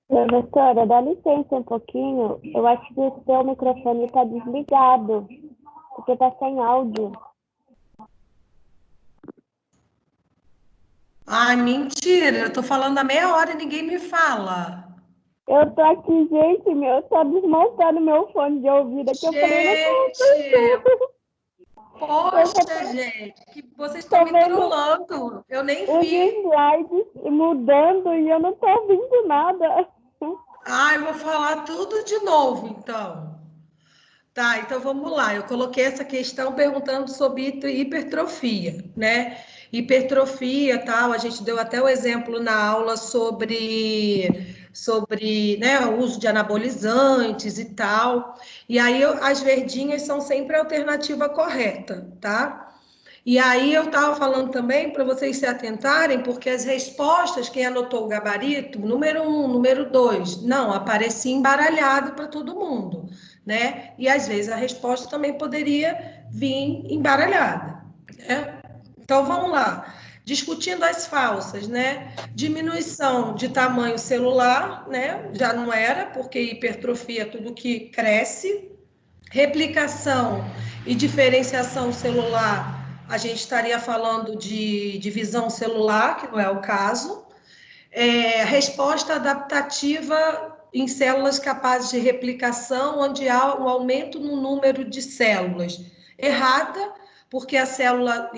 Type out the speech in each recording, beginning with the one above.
Professora, dá licença um pouquinho. Eu acho que o seu microfone está desligado, porque está sem áudio. Ai, mentira, eu tô falando há meia hora e ninguém me fala. Eu tô aqui, gente, eu tô desmontando meu fone de ouvido aqui. Gente, poxa, Eu gente, que vocês estão tô me vendo trollando. Eu nem os vi. slides mudando e eu não tô ouvindo nada. Ai, eu vou falar tudo de novo, então. Tá, então vamos lá. Eu coloquei essa questão perguntando sobre hipertrofia, né? Hipertrofia, tal, a gente deu até o exemplo na aula sobre, né, o uso de anabolizantes e tal. E aí as verdinhas são sempre a alternativa correta, tá? E aí eu estava falando também para vocês se atentarem, porque as respostas, quem anotou o gabarito, número 1, número 2, não, aparecia embaralhado para todo mundo, né? E às vezes a resposta também poderia vir embaralhada, né? Então vamos lá. Discutindo as falsas, né? Diminuição de tamanho celular, né? Já não era, porque hipertrofia é tudo que cresce. Replicação e diferenciação celular, a gente estaria falando de divisão celular, que não é o caso. Resposta adaptativa em células capazes de replicação, onde há um aumento no número de células. Errada, porque a célula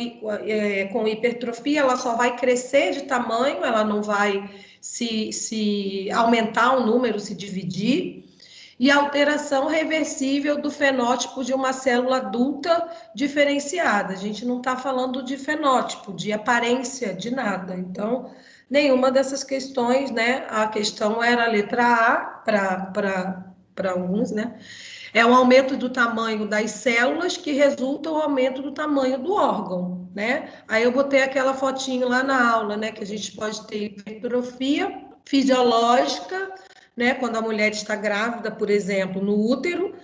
com hipertrofia, ela só vai crescer de tamanho, ela não vai se aumentar o número, se dividir. E alteração reversível do fenótipo de uma célula adulta diferenciada. A gente não está falando de fenótipo, de aparência, de nada. Então, nenhuma dessas questões, né? A questão era a letra A para alguns, né? É o aumento do tamanho das células que resulta o aumento do tamanho do órgão, né? Aí eu botei aquela fotinho lá na aula, né? Que a gente pode ter hipertrofia fisiológica, né? Quando a mulher está grávida, por exemplo, no útero,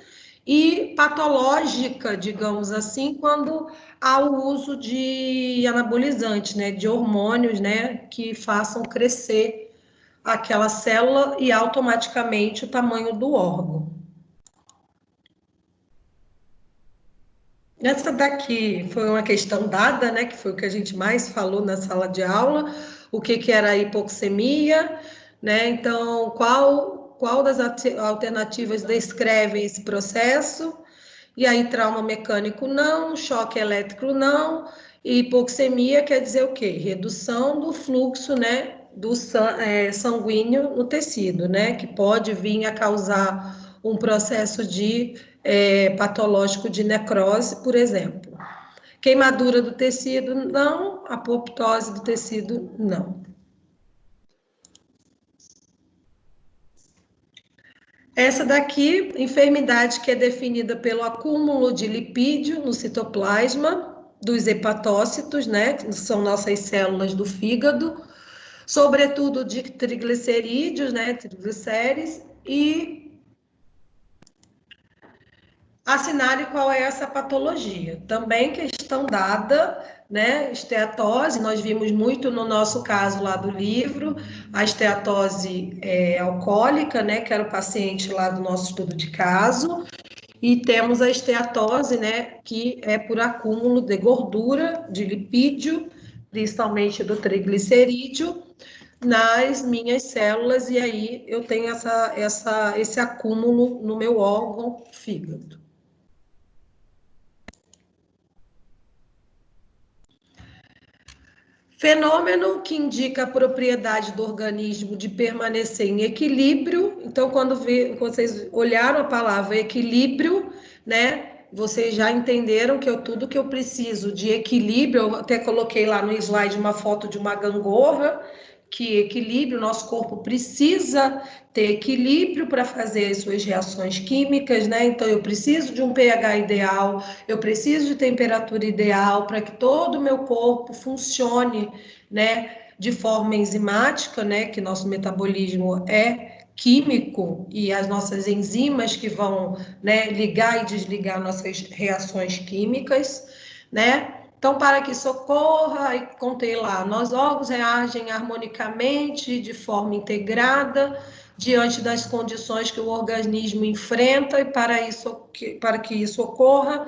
e patológica, digamos assim, quando há o uso de anabolizantes, né? De hormônios, né? Que façam crescer aquela célula e automaticamente o tamanho do órgão. Essa daqui foi uma questão dada, né, que foi o que a gente mais falou na sala de aula, o que era a hipoxemia, né? Então, qual das alternativas descrevem esse processo? E aí, trauma mecânico não, choque elétrico não, e hipoxemia quer dizer o quê? Redução do fluxo, né, do sanguíneo no tecido, né, que pode vir a causar um processo de patológico de necrose, por exemplo. Queimadura do tecido, não. Apoptose do tecido, não. Essa daqui, enfermidade que é definida pelo acúmulo de lipídio no citoplasma dos hepatócitos, né? Que são nossas células do fígado, sobretudo de triglicerídeos, né? Triglicérides, e assinale qual é essa patologia. Também questão dada, né? Esteatose, nós vimos muito no nosso caso lá do livro, a esteatose alcoólica, né? Que era o paciente lá do nosso estudo de caso, e temos a esteatose, né? Que é por acúmulo de gordura, de lipídio, principalmente do triglicerídeo, nas minhas células, e aí eu tenho esse acúmulo no meu órgão fígado. Fenômeno que indica a propriedade do organismo de permanecer em equilíbrio. Então, quando vocês olharam a palavra equilíbrio, né? Vocês já entenderam que tudo que eu preciso de equilíbrio, eu até coloquei lá no slide uma foto de uma gangorra, que equilíbrio, nosso corpo precisa ter equilíbrio para fazer as suas reações químicas, né? Então, eu preciso de um pH ideal, eu preciso de temperatura ideal para que todo o meu corpo funcione, né? De forma enzimática, né? Que nosso metabolismo é químico e as nossas enzimas que vão, né, ligar e desligar nossas reações químicas, né? Então, para que isso ocorra, e contei lá, nós órgãos reagem harmonicamente, de forma integrada, diante das condições que o organismo enfrenta, e para que isso ocorra,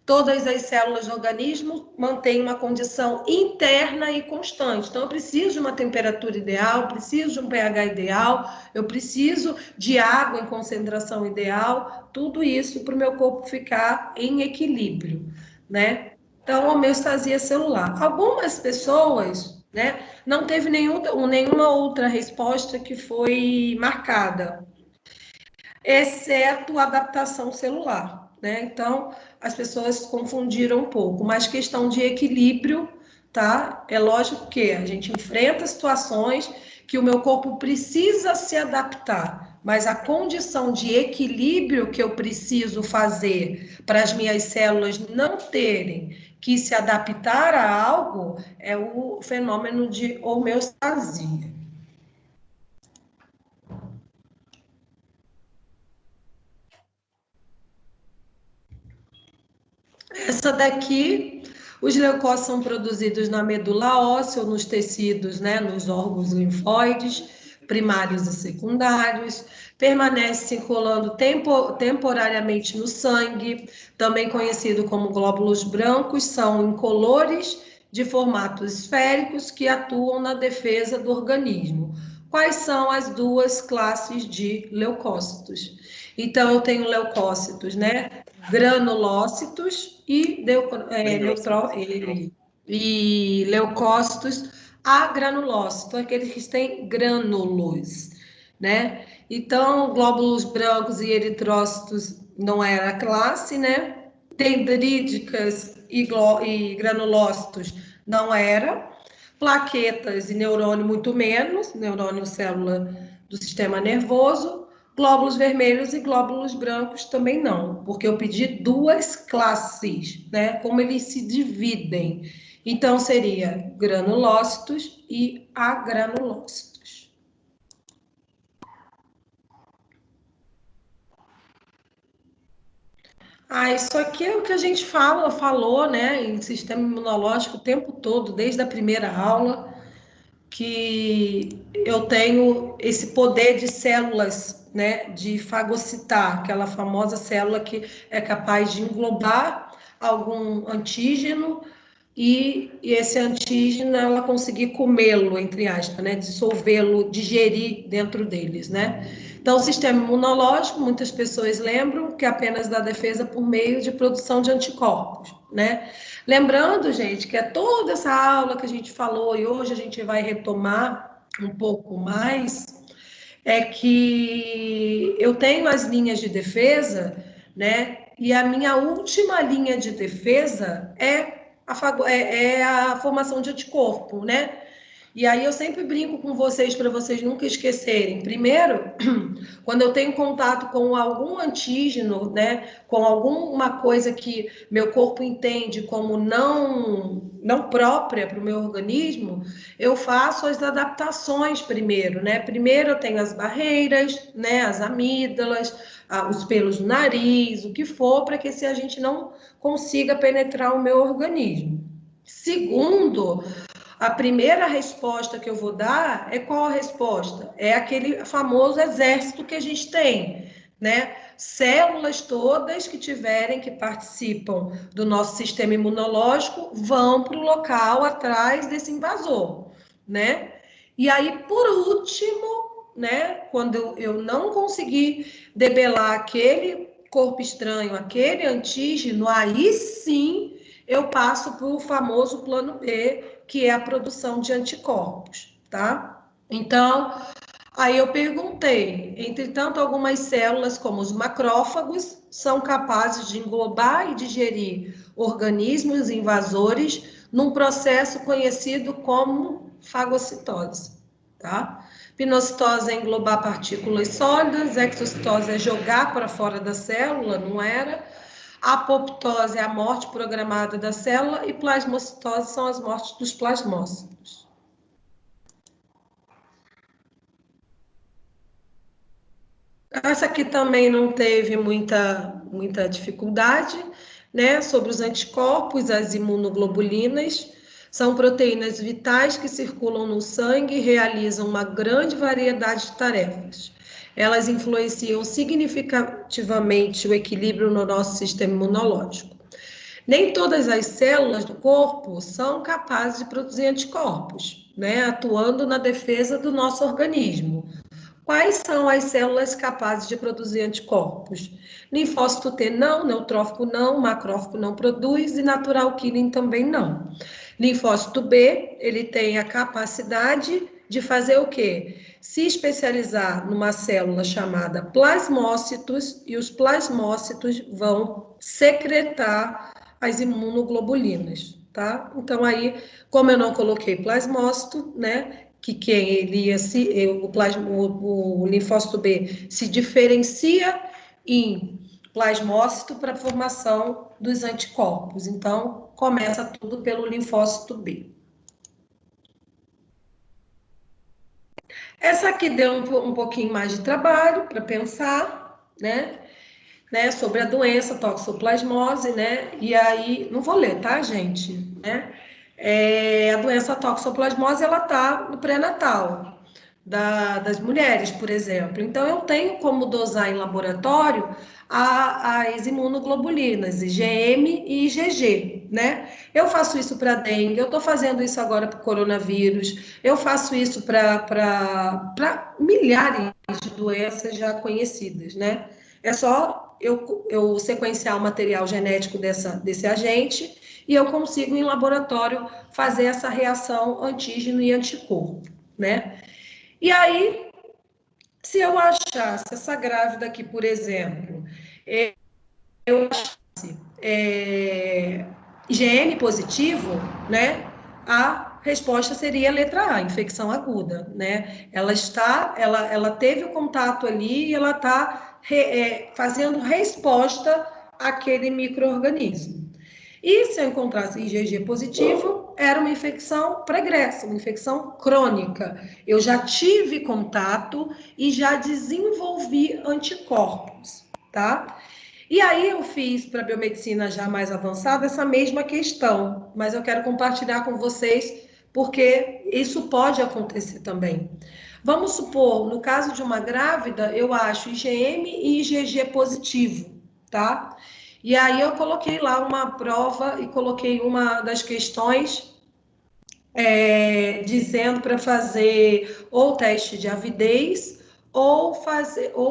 todas as células do organismo mantêm uma condição interna e constante. Então, eu preciso de uma temperatura ideal, preciso de um pH ideal, eu preciso de água em concentração ideal, tudo isso para o meu corpo ficar em equilíbrio, né? Então, homeostasia celular. Algumas pessoas, né, não teve nenhuma outra resposta que foi marcada, exceto a adaptação celular, né? Então, as pessoas confundiram um pouco, mas questão de equilíbrio, tá? É lógico que a gente enfrenta situações que o meu corpo precisa se adaptar, mas a condição de equilíbrio que eu preciso fazer para as minhas células não terem que se adaptar a algo é o fenômeno de homeostasia. Essa daqui, os leucócitos são produzidos na medula óssea, ou nos tecidos, né, nos órgãos linfóides, primários e secundários, permanece circulando temporariamente no sangue, também conhecido como glóbulos brancos, são incolores de formatos esféricos que atuam na defesa do organismo. Quais são as duas classes de leucócitos? Então, eu tenho leucócitos, né? Granulócitos e leucócitos agranulócitos, aqueles que têm grânulos, né? Então, glóbulos brancos e eritrócitos não era a classe, né? Dendríticas e granulócitos não era. Plaquetas e neurônio muito menos, neurônio célula do sistema nervoso. Glóbulos vermelhos e glóbulos brancos também não, porque eu pedi duas classes, né? Como eles se dividem. Então, seria granulócitos e agranulócitos. Isso aqui é o que a gente falou, né, em sistema imunológico o tempo todo, desde a primeira aula, que eu tenho esse poder de células, né, de fagocitar, aquela famosa célula que é capaz de englobar algum antígeno e esse antígeno ela conseguir comê-lo, entre aspas, né, dissolvê-lo, digerir dentro deles, né? Então, o sistema imunológico, muitas pessoas lembram que apenas dá defesa por meio de produção de anticorpos, né? Lembrando, gente, que é toda essa aula que a gente falou e hoje a gente vai retomar um pouco mais, é que eu tenho as linhas de defesa, né? E a minha última linha de defesa é a formação de anticorpo, né? E aí eu sempre brinco com vocês para vocês nunca esquecerem. Primeiro, quando eu tenho contato com algum antígeno, né, com alguma coisa que meu corpo entende como não própria para o meu organismo, eu faço as adaptações primeiro, né? Primeiro eu tenho as barreiras, né, as amígdalas, os pelos do nariz, o que for, para que se a gente não consiga penetrar o meu organismo. Segundo, a primeira resposta que eu vou dar é qual a resposta? É aquele famoso exército que a gente tem, né? Células todas que participam do nosso sistema imunológico vão para o local atrás desse invasor, né? E aí, por último, né? Quando eu não conseguir debelar aquele corpo estranho, aquele antígeno, aí sim eu passo para o famoso plano B, que é a produção de anticorpos, tá? Então, aí eu perguntei, entretanto, algumas células, como os macrófagos, são capazes de englobar e digerir organismos invasores num processo conhecido como fagocitose, tá? Pinocitose é englobar partículas sólidas, exocitose é jogar para fora da célula, não era? A apoptose é a morte programada da célula e plasmocitose são as mortes dos plasmócitos. Essa aqui também não teve muita dificuldade, né? Sobre os anticorpos, as imunoglobulinas, são proteínas vitais que circulam no sangue e realizam uma grande variedade de tarefas. Elas influenciam significativamente o equilíbrio no nosso sistema imunológico. Nem todas as células do corpo são capazes de produzir anticorpos, né? Atuando na defesa do nosso organismo. Quais são as células capazes de produzir anticorpos? Linfócito T não, neutrófico não, macrófago não produz e natural killer também não. Linfócito B, ele tem a capacidade de fazer o quê? Se especializar numa célula chamada plasmócitos e os plasmócitos vão secretar as imunoglobulinas, tá? Então aí, como eu não coloquei plasmócito, né? Que quem ele ia se o linfócito B se diferencia em plasmócito para a formação dos anticorpos. Então, começa tudo pelo linfócito B. Essa aqui deu um pouquinho mais de trabalho para pensar, né, sobre a doença toxoplasmose, né? E aí, não vou ler, tá, gente? Né? A doença toxoplasmose, ela tá no pré-natal das mulheres, por exemplo. Então, eu tenho como dosar em laboratório as imunoglobulinas, IgM e IgG, né? Eu faço isso para dengue, eu estou fazendo isso agora para o coronavírus, eu faço isso para milhares de doenças já conhecidas, né? É só eu sequenciar o material genético desse agente e eu consigo, em laboratório, fazer essa reação antígeno e anticorpo, né? E aí, se eu achasse essa grávida aqui, por exemplo, eu achasse IgM positivo, né? A resposta seria a letra A, infecção aguda, né? Ela teve o contato ali e ela está fazendo resposta àquele micro-organismo. E se eu encontrasse IgG positivo, era uma infecção pregressa, uma infecção crônica. Eu já tive contato e já desenvolvi anticorpos, tá? E aí eu fiz para biomedicina já mais avançada essa mesma questão, mas eu quero compartilhar com vocês porque isso pode acontecer também. Vamos supor, no caso de uma grávida, eu acho IgM e IgG positivo, tá? E aí eu coloquei lá uma prova e coloquei uma das questões dizendo para fazer ou teste de avidez ou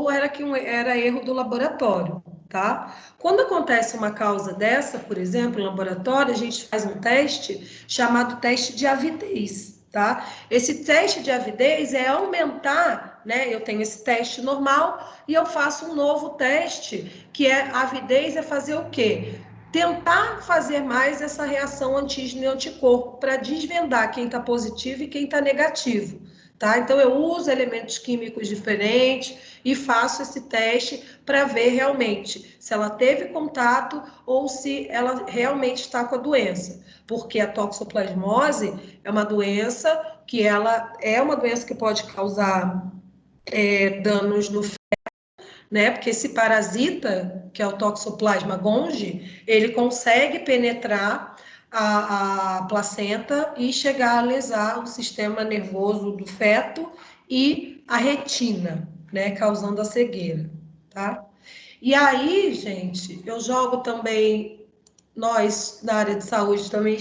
era erro do laboratório, tá? Quando acontece uma causa dessa, por exemplo, em laboratório, a gente faz um teste chamado teste de avidez, tá? Esse teste de avidez é aumentar, né? Eu tenho esse teste normal e eu faço um novo teste, que é avidez, é fazer o quê? Tentar fazer mais essa reação antígeno e anticorpo para desvendar quem está positivo e quem está negativo, tá? Então, eu uso elementos químicos diferentes e faço esse teste para ver realmente se ela teve contato ou se ela realmente está com a doença, porque a toxoplasmose é uma doença que pode causar danos no, né? Porque esse parasita, que é o Toxoplasma gondii, ele consegue penetrar a placenta e chegar a lesar o sistema nervoso do feto e a retina, né? Causando a cegueira, tá? E aí, gente, eu jogo também, nós, na área de saúde, também,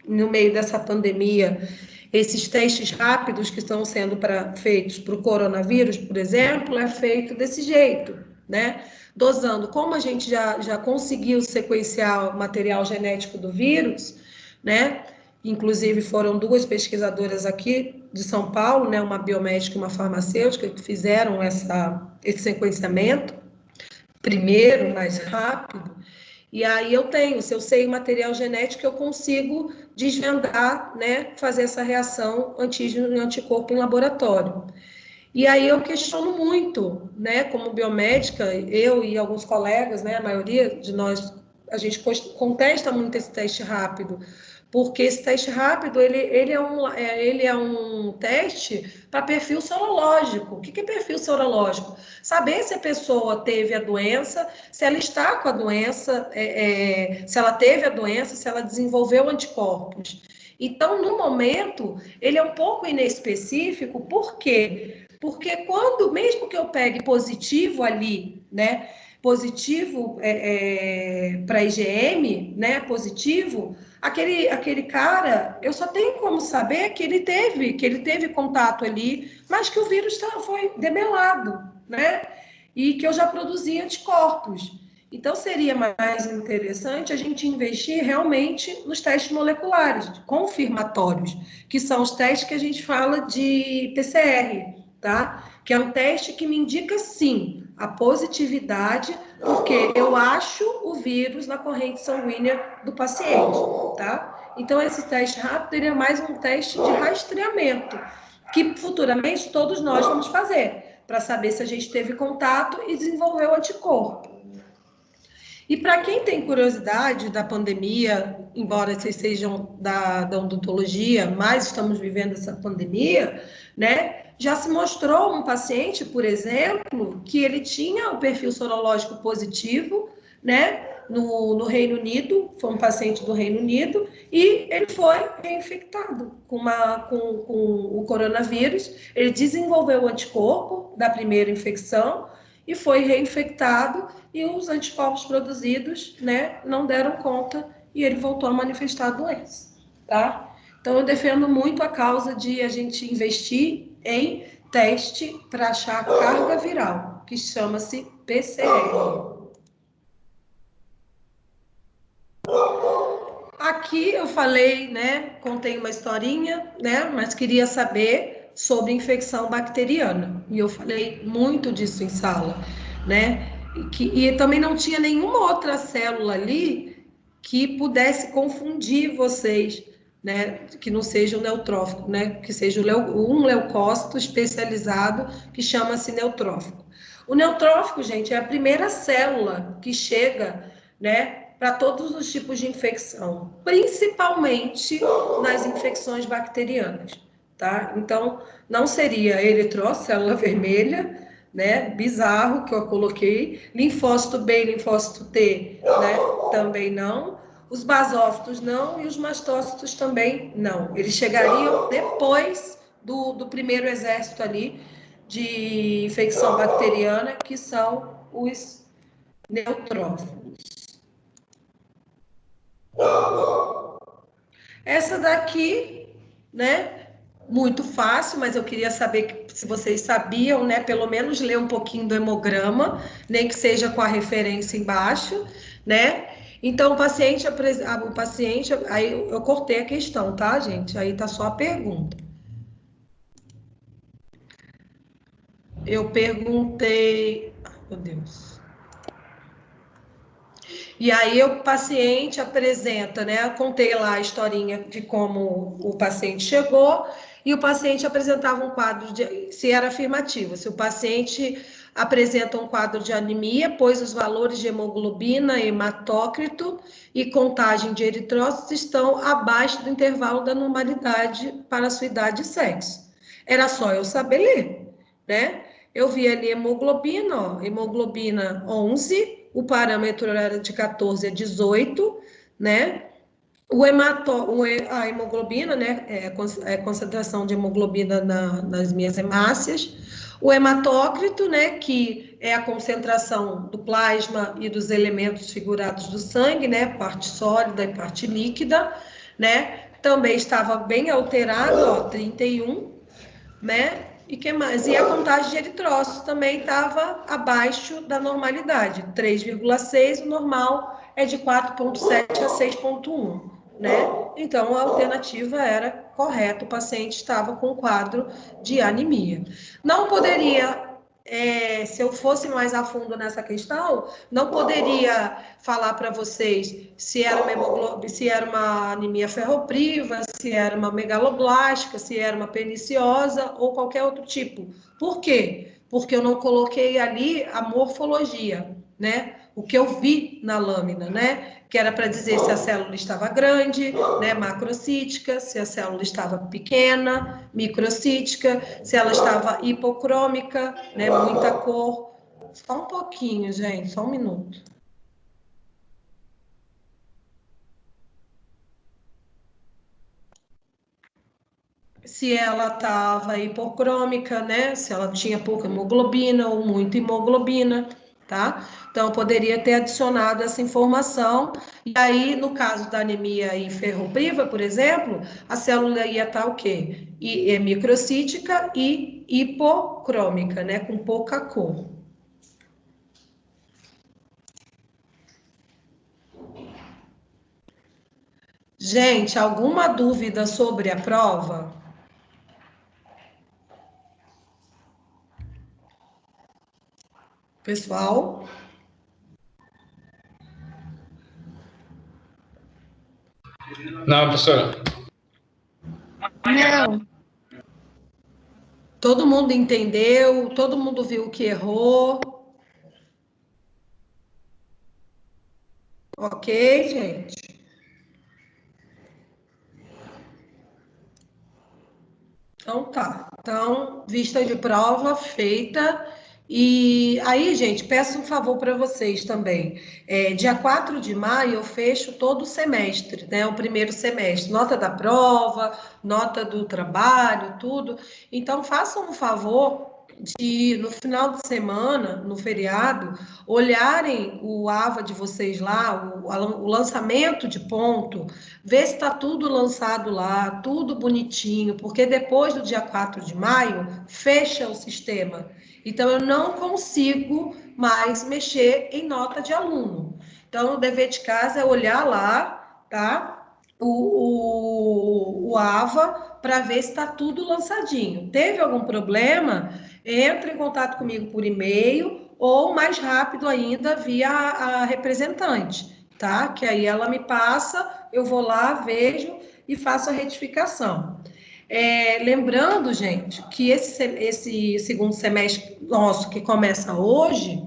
no meio dessa pandemia, esses testes rápidos que estão sendo feitos para o coronavírus, por exemplo, é feito desse jeito, né? Dosando. Como a gente já conseguiu sequenciar o material genético do vírus, né? Inclusive foram duas pesquisadoras aqui de São Paulo, né? Uma biomédica e uma farmacêutica, que fizeram esse sequenciamento primeiro, mais rápido. E aí se eu sei o material genético, eu consigo desvendar, né, fazer essa reação antígeno e anticorpo em laboratório. E aí eu questiono muito, né, como biomédica, eu e alguns colegas, né, a maioria de nós, a gente contesta muito esse teste rápido, porque esse teste rápido, ele é um teste para perfil sorológico. O que é perfil sorológico? Saber se a pessoa teve a doença, se ela está com a doença, se ela teve a doença, se ela desenvolveu anticorpos. Então, no momento, ele é um pouco inespecífico, por quê? Porque quando, mesmo que eu pegue positivo ali, né, positivo para IgM, né, positivo, aquele cara, eu só tenho como saber que ele teve contato ali, mas que o vírus foi debelado, né? E que eu já produzi anticorpos. Então, seria mais interessante a gente investir realmente nos testes moleculares, confirmatórios, que são os testes que a gente fala de PCR, tá? Que é um teste que me indica, sim, a positividade, porque eu acho o vírus na corrente sanguínea do paciente, tá? Então, esse teste rápido ele é mais um teste de rastreamento, que futuramente todos nós vamos fazer, para saber se a gente teve contato e desenvolveu anticorpo. E para quem tem curiosidade da pandemia, embora vocês sejam da odontologia, mas estamos vivendo essa pandemia, né? Já se mostrou um paciente, por exemplo, que ele tinha o perfil sorológico positivo, né? No Reino Unido, foi um paciente do Reino Unido, e ele foi reinfectado com o coronavírus. Ele desenvolveu o anticorpo da primeira infecção e foi reinfectado, e os anticorpos produzidos, né, não deram conta e ele voltou a manifestar a doença, tá? Então, eu defendo muito a causa de a gente investir em teste para achar a carga viral, que chama-se PCR. Aqui eu falei, né, contei uma historinha, né, mas queria saber sobre infecção bacteriana. E eu falei muito disso em sala, né? E também não tinha nenhuma outra célula ali que pudesse confundir vocês, né? Que não seja o neutrófico, né? Que seja um leucócito especializado que chama-se neutrófico. O neutrófico, gente, é a primeira célula que chega, né, para todos os tipos de infecção, principalmente nas infecções bacterianas, tá? Então, não seria eritrócito, célula vermelha, né? Bizarro que eu coloquei. Linfócito B e linfócito T, né? Também não. Os basófitos não e os mastócitos também não. Eles chegariam depois do primeiro exército ali de infecção bacteriana, que são os neutrófilos. Essa daqui, né? Muito fácil, mas eu queria saber se vocês sabiam, né? Pelo menos ler um pouquinho do hemograma, nem que seja com a referência embaixo, né? Então, o paciente, aí eu cortei a questão, tá, gente? Aí tá só a pergunta. Eu perguntei, ai, meu Deus. E aí o paciente apresenta, né? Eu contei lá a historinha de como o paciente chegou e o paciente apresentava um quadro de, se era afirmativo, se o paciente apresenta um quadro de anemia, pois os valores de hemoglobina, hematócrito e contagem de eritrócitos estão abaixo do intervalo da normalidade para a sua idade e sexo. Era só eu saber ler, né? Eu vi ali hemoglobina, ó, hemoglobina 11, o parâmetro era de 14 a 18, né? A hemoglobina, né? A concentração de hemoglobina nas minhas hemácias. O hematócrito, né? Que é a concentração do plasma e dos elementos figurados do sangue, né? Parte sólida e parte líquida, né? Também estava bem alterado, ó, 31, né? E que mais? E a contagem de eritrócitos também estava abaixo da normalidade, 3,6, o normal é de 4,7 a 6,1, né? Então, a alternativa era correta, o paciente estava com quadro de anemia. Não poderia, se eu fosse mais a fundo nessa questão, não poderia falar para vocês se era uma anemia ferropriva, se era uma megaloblástica, se era uma perniciosa ou qualquer outro tipo. Por quê? Porque eu não coloquei ali a morfologia, né? o que eu vi na lâmina, né? Que era para dizer se a célula estava grande, né, macrocítica, se a célula estava pequena, microcítica, se ela estava hipocrômica, né, muita cor. Só um pouquinho, gente, só um minuto. Se ela estava hipocrômica, né? Se ela tinha pouca hemoglobina ou muita hemoglobina, tá? Então, poderia ter adicionado essa informação. E aí, no caso da anemia em ferropriva, por exemplo, a célula ia estar o quê? É microcítica e hipocrômica, né? Com pouca cor. Gente, alguma dúvida sobre a prova? Pessoal? Não, professora. Não. Todo mundo entendeu? Todo mundo viu que errou? Ok, gente? Então tá. Então, vista de prova feita. E aí, gente, peço um favor para vocês também. Dia 4 de maio eu fecho todo o semestre, né? O primeiro semestre. Nota da prova, nota do trabalho, tudo. Então, façam um favor de, no final de semana, no feriado, olharem o AVA de vocês lá, o lançamento de ponto, ver se está tudo lançado lá, tudo bonitinho, porque depois do dia 4 de maio, fecha o sistema. Então, eu não consigo mais mexer em nota de aluno. Então, o dever de casa é olhar lá, tá? O AVA para ver se está tudo lançadinho. Teve algum problema? Entre em contato comigo por e-mail ou mais rápido ainda via a representante, tá? Que aí ela me passa, eu vou lá, vejo e faço a retificação. Lembrando, gente, que esse segundo semestre nosso que começa hoje,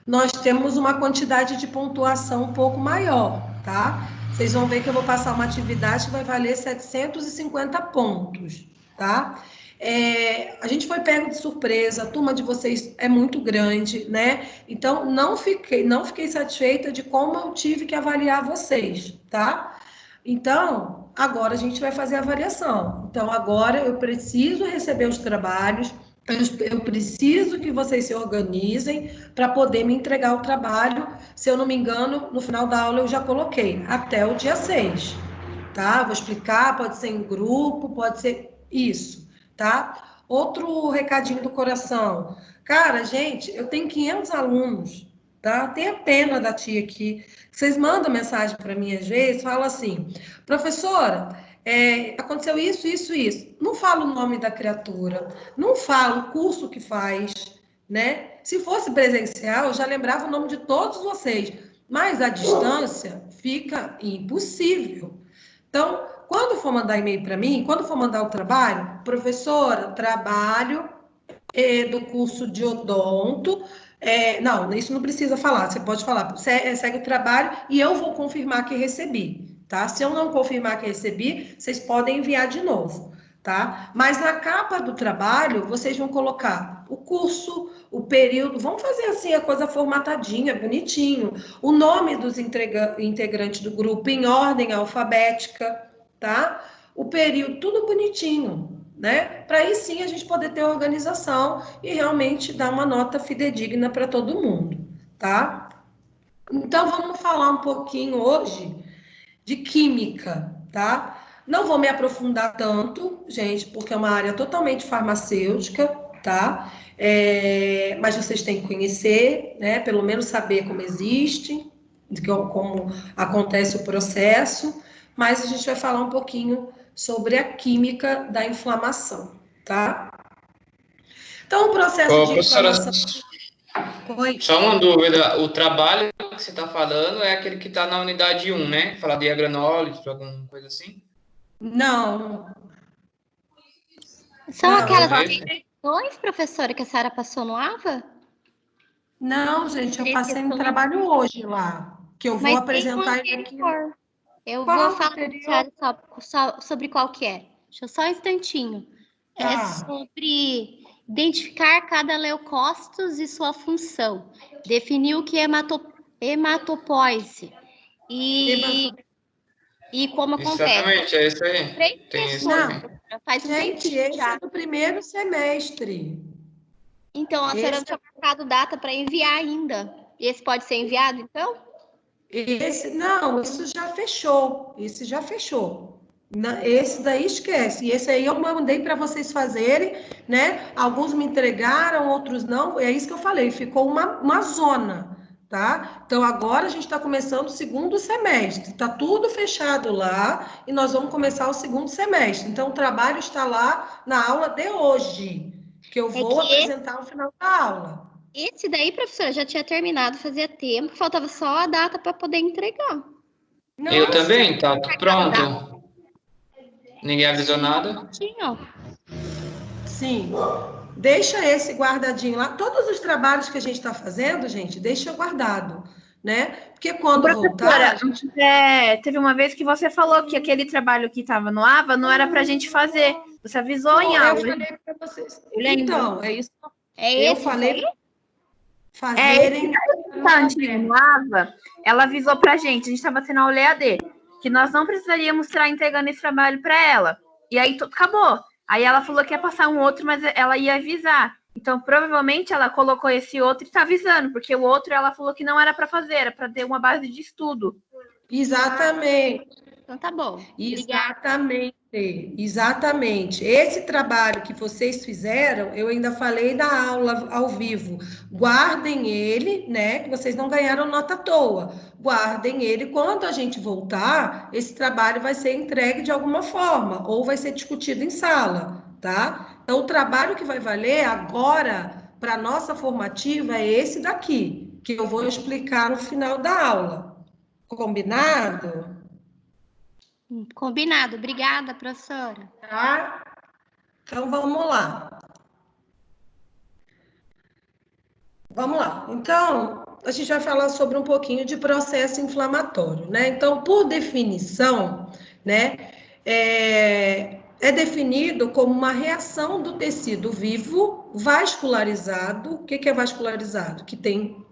nós temos uma quantidade de pontuação um pouco maior, tá? Vocês vão ver que eu vou passar uma atividade que vai valer 750 pontos, tá? A gente foi pego de surpresa, a turma de vocês é muito grande, né? Então, não fiquei satisfeita de como eu tive que avaliar vocês, tá? Então, agora a gente vai fazer a avaliação. Então, agora eu preciso receber os trabalhos, eu preciso que vocês se organizem para poder me entregar o trabalho. Se eu não me engano, no final da aula eu já coloquei, até o dia 6, tá? Vou explicar, pode ser em grupo, pode ser isso, tá? Outro recadinho do coração. Cara, gente, eu tenho 500 alunos, tá? Tenha pena da tia aqui. Vocês mandam mensagem para mim às vezes, falam assim, professora, aconteceu isso, isso, isso. Não fala o nome da criatura, não fala o curso que faz, né? Se fosse presencial, eu já lembrava o nome de todos vocês, mas a distância fica impossível. Então, quando for mandar e-mail para mim, quando for mandar o trabalho, professora, trabalho do curso de odonto. Não, isso não precisa falar, você pode falar, segue o trabalho e eu vou confirmar que recebi, tá? Se eu não confirmar que recebi, vocês podem enviar de novo, tá? Mas na capa do trabalho, vocês vão colocar o curso, o período, vamos fazer assim a coisa formatadinha, bonitinho, o nome dos integrantes do grupo em ordem alfabética, tá? O período, tudo bonitinho, né? Para aí sim a gente poder ter organização e realmente dar uma nota fidedigna para todo mundo, tá? Então vamos falar um pouquinho hoje de química, tá? Não vou me aprofundar tanto, gente, porque é uma área totalmente farmacêutica, tá? Mas vocês têm que conhecer, né? Pelo menos saber como existe, como acontece o processo, mas a gente vai falar um pouquinho sobre a química da inflamação, tá? Então, o processo de Professora, inflamação. Oi. só uma dúvida. O trabalho que você está falando é aquele que está na unidade 1, né? Falar de agranólise, alguma coisa assim? Não, São não. aquelas Correto? questões, professora, que a senhora passou no AVA? Não, gente, eu passei um trabalho hoje lá, que eu vou Mas apresentar tem ele aqui. Eu Qual vou que falar para teria? a senhora sobre qual que é. Deixa eu só um instantinho. É Tá. sobre identificar cada leucócitos e sua função. Definir o que é hematopoise. E como acontece. Exatamente, é isso aí. 3 Tem esse questões, também. professora, faz um Gente, tempinho esse já. é do primeiro semestre. Então, a senhora não Esse, tinha marcado data para enviar ainda. Esse pode ser enviado, então? não, isso já fechou. Esse já fechou. Esse daí esquece. E esse aí eu mandei para vocês fazerem, né? Alguns me entregaram, outros não. É isso que eu falei, ficou uma zona, tá? Então agora a gente está começando o segundo semestre. Está tudo fechado lá e nós vamos começar o segundo semestre. Então o trabalho está lá na aula de hoje, que eu vou apresentar no final da aula. Esse daí, professora, já tinha terminado, fazia tempo, faltava só a data para poder entregar. Eu também, tá pronto. Data. Ninguém avisou nada. Tinha. Sim. Deixa esse guardadinho lá. Todos os trabalhos que a gente está fazendo, gente, deixa guardado, né? Porque quando voltar... A gente... teve uma vez que você falou que aquele trabalho que estava no AVA não era para a gente fazer. Você avisou em aula. Eu falei para vocês. Eu lembro. Então, é isso. É Eu falei para fazerem... No AVA, ela avisou para a gente estava tendo aula EAD, que nós não precisaríamos estar entregando esse trabalho para ela. E aí acabou. Aí ela falou que ia passar um outro, mas ela ia avisar. Então, provavelmente, ela colocou esse outro e está avisando, porque o outro ela falou que não era para fazer, era para ter uma base de estudo. Exatamente. Então tá bom. Exatamente. Exatamente. Esse trabalho que vocês fizeram, eu ainda falei da aula ao vivo. Guardem ele, né? Que vocês não ganharam nota à toa. Guardem ele. Quando a gente voltar, esse trabalho vai ser entregue de alguma forma, ou vai ser discutido em sala, tá? Então, o trabalho que vai valer agora para a nossa formativa é esse daqui, que eu vou explicar no final da aula. Combinado? Combinado. Obrigada, professora. Tá? Então, vamos lá. Vamos lá. Então, a gente vai falar sobre um pouquinho de processo inflamatório, né? Então, por definição, né, é definido como uma reação do tecido vivo vascularizado. O que é vascularizado? Que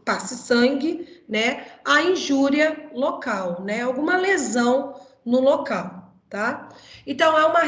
passe sangue, né, à injúria local, né? Alguma lesão no local, tá? Então, é uma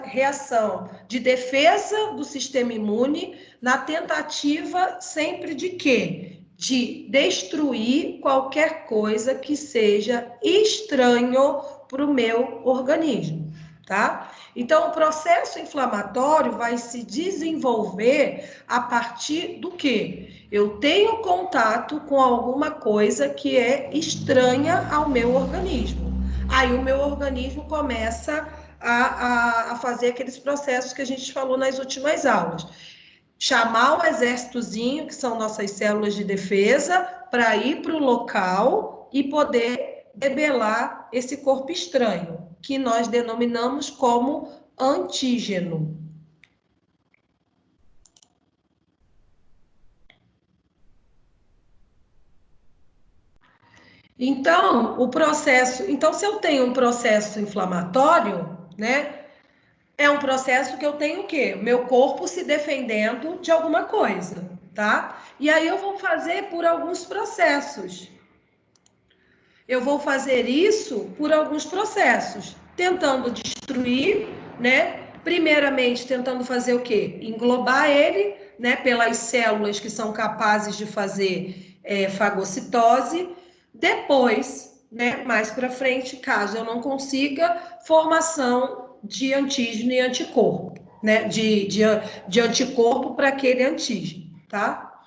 reação de defesa do sistema imune na tentativa sempre de quê? De destruir qualquer coisa que seja estranho para o meu organismo, tá? Então, o processo inflamatório vai se desenvolver a partir do quê? Eu tenho contato com alguma coisa que é estranha ao meu organismo. Aí o meu organismo começa a fazer aqueles processos que a gente falou nas últimas aulas. Chamar o exércitozinho, que são nossas células de defesa, para ir para o local e poder debelar esse corpo estranho, que nós denominamos como antígeno. Então, se eu tenho um processo inflamatório, né, é um processo que eu tenho o quê? Meu corpo se defendendo de alguma coisa, tá? E aí eu vou fazer por alguns processos. Eu vou fazer isso por alguns processos, tentando destruir, né? Primeiramente, tentando fazer o quê? Englobar ele, né? Pelas células que são capazes de fazer fagocitose. Depois, né? Mais para frente, caso eu não consiga, formação de antígeno e anticorpo, né? De anticorpo para aquele antígeno, tá?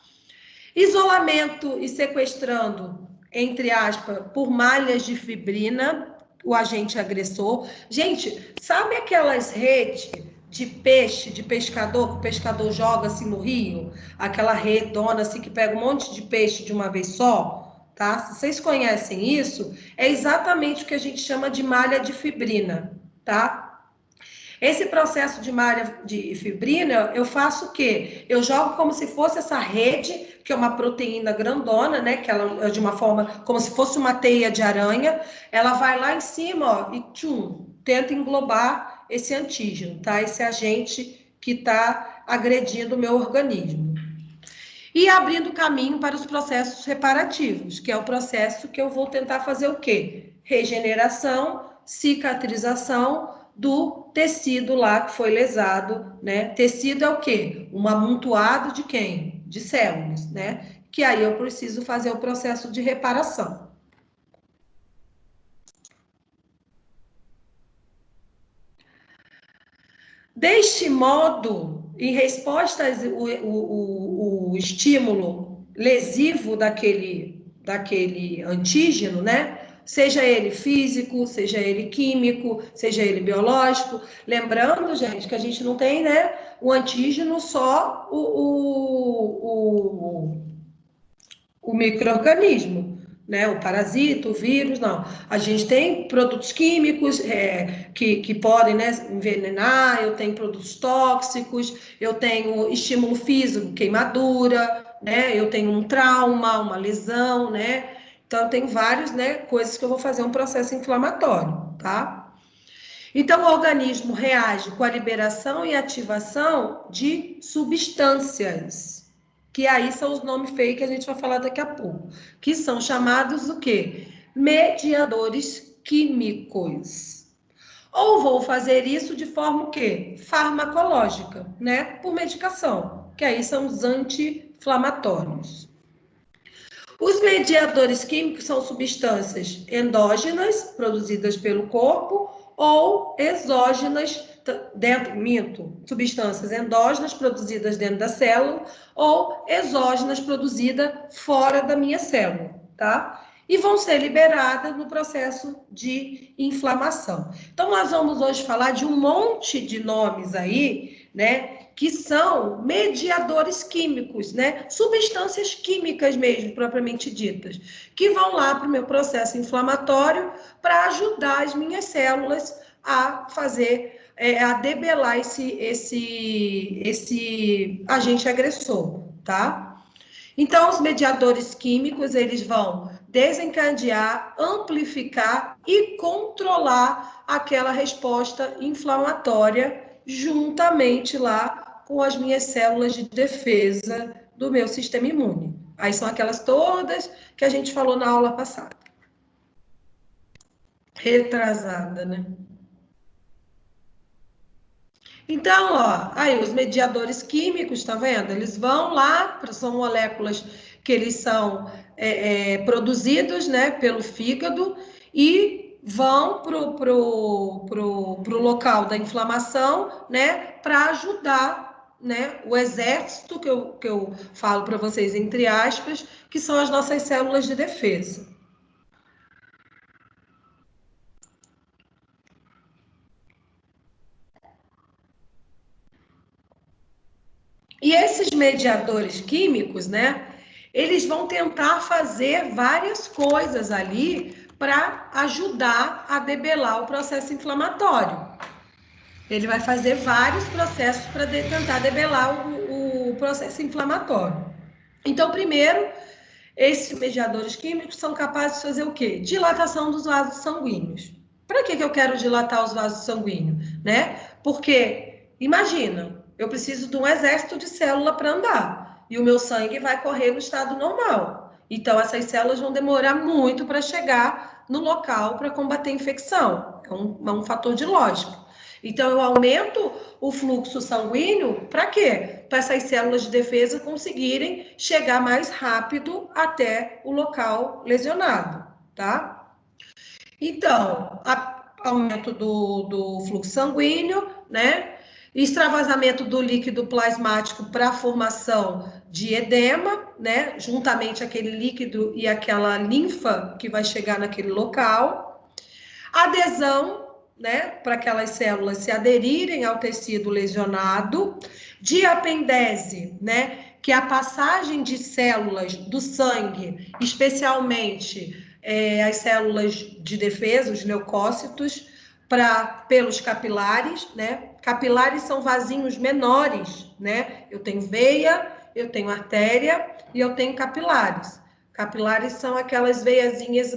Isolamento e sequestrando, entre aspas, por malhas de fibrina, o agente agressor. Gente, sabe aquelas redes de peixe, de pescador, que o pescador joga assim no rio? Aquela redona assim que pega um monte de peixe de uma vez só, tá? Se vocês conhecem isso, é exatamente o que a gente chama de malha de fibrina, tá? Esse processo de malha de fibrina, eu faço o quê? Eu jogo como se fosse essa rede, que é uma proteína grandona, né? Que ela é de uma forma, como se fosse uma teia de aranha. Ela vai lá em cima, ó, e tchum, tenta englobar esse antígeno, tá? Esse agente que está agredindo o meu organismo. E abrindo caminho para os processos reparativos, que é o processo que eu vou tentar fazer o quê? Regeneração, cicatrização do tecido lá que foi lesado, né? Tecido é o quê? Um amontoado de quem? De células, né? Que aí eu preciso fazer o processo de reparação. Deste modo, em resposta ao estímulo lesivo daquele antígeno, né? Seja ele físico, seja ele químico, seja ele biológico. Lembrando, gente, que a gente não tem, né, o antígeno só o micro-organismo, né? O parasita, o vírus, não. A gente tem produtos químicos que podem, né, envenenar, eu tenho produtos tóxicos, eu tenho estímulo físico, queimadura, né? Eu tenho um trauma, uma lesão, né? Então, eu tenho várias, né, coisas que eu vou fazer um processo inflamatório, tá? Então, o organismo reage com a liberação e ativação de substâncias, que aí são os nomes feios que a gente vai falar daqui a pouco, que são chamados o quê? Mediadores químicos. Ou vou fazer isso de forma o quê? Farmacológica, né? Por medicação, que aí são os anti-inflamatórios. Os mediadores químicos são substâncias endógenas, produzidas pelo corpo, ou exógenas, substâncias endógenas produzidas dentro da célula, ou exógenas produzidas fora da minha célula, tá? E vão ser liberadas no processo de inflamação. Então, nós vamos hoje falar de um monte de nomes aí, né? Que são mediadores químicos, né? Substâncias químicas mesmo, propriamente ditas, que vão lá para o meu processo inflamatório para ajudar as minhas células a fazer, a debelar esse agente agressor, tá? Então, os mediadores químicos, eles vão desencadear, amplificar e controlar aquela resposta inflamatória juntamente lá com as minhas células de defesa do meu sistema imune. Aí são aquelas todas que a gente falou na aula passada. Retrasada, né? Então, ó, aí os mediadores químicos, tá vendo? Eles vão lá, são moléculas que eles são produzidos, né, pelo fígado e vão pro local da inflamação, né, para ajudar, né, o exército que eu falo para vocês, entre aspas, que são as nossas células de defesa. E esses mediadores químicos, né, eles vão tentar fazer várias coisas ali para ajudar a debelar o processo inflamatório. Ele vai fazer vários processos para tentar debelar o processo inflamatório. Então, primeiro, esses mediadores químicos são capazes de fazer o quê? Dilatação dos vasos sanguíneos. Para que eu quero dilatar os vasos sanguíneos, né? Porque, imagina, eu preciso de um exército de célula para andar e o meu sangue vai correr no estado normal. Então, essas células vão demorar muito para chegar no local para combater a infecção. É um fator de lógica. Então, eu aumento o fluxo sanguíneo para quê? Para essas células de defesa conseguirem chegar mais rápido até o local lesionado, tá? Então, aumento do fluxo sanguíneo, né? Extravasamento do líquido plasmático para a formação de edema, né? Juntamente aquele líquido e aquela linfa que vai chegar naquele local. Adesão, né, para aquelas células se aderirem ao tecido lesionado, diapendese, né, que é a passagem de células do sangue, especialmente as células de defesa, os leucócitos, pelos capilares, né? Capilares são vasinhos menores, né? Eu tenho veia, eu tenho artéria e eu tenho capilares. Capilares são aquelas veiazinhas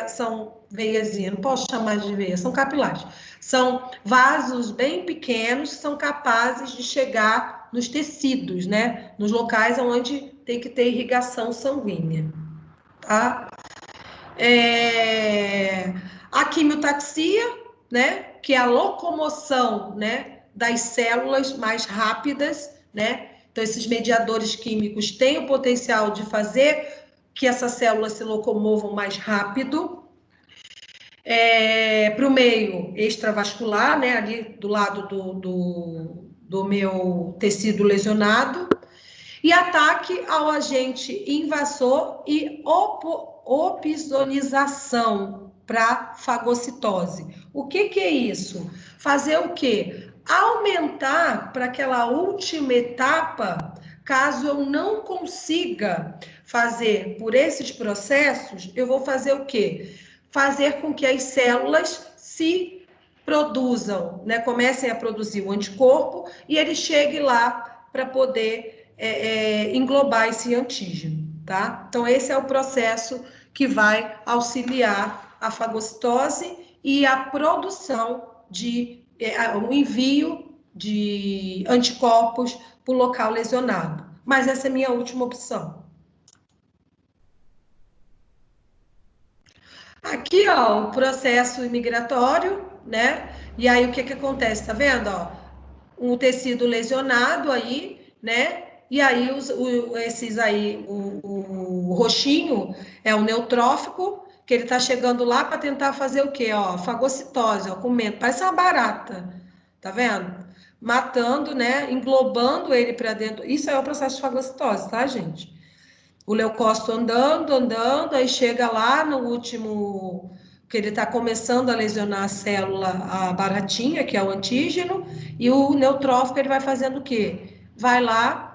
são veiazinhas, não posso chamar de veia, são capilares. São vasos bem pequenos que são capazes de chegar nos tecidos, né? Nos locais onde tem que ter irrigação sanguínea, tá? A quimiotaxia, né? Que é a locomoção, né? Das células mais rápidas, né? Então, esses mediadores químicos têm o potencial de fazer que essas células se locomovam mais rápido. Para o meio extravascular, né? Ali do lado do meu tecido lesionado. E ataque ao agente invasor e opsonização para fagocitose. O que é isso? Fazer o quê? Aumentar para aquela última etapa, caso eu não consiga fazer por esses processos, eu vou fazer o quê? Fazer com que as células se produzam, né? Comecem a produzir o anticorpo e ele chegue lá para poder englobar esse antígeno, tá? Então, esse é o processo que vai auxiliar a fagocitose e a produção o envio de anticorpos para o local lesionado. Mas essa é a minha última opção. Aqui, ó, o processo imigratório, né? E aí, o que acontece? Tá vendo, ó? Um tecido lesionado aí, né? E aí, esses aí, o roxinho é o neutrófico, que ele tá chegando lá para tentar fazer o quê? Ó, fagocitose, ó, comendo, parece uma barata, tá vendo? Matando, né? Englobando ele para dentro. Isso é o processo de fagocitose, tá, gente? O leucócito andando, aí chega lá no último, que ele está começando a lesionar a célula, a baratinha, que é o antígeno, e o neutrófico ele vai fazendo o quê? Vai lá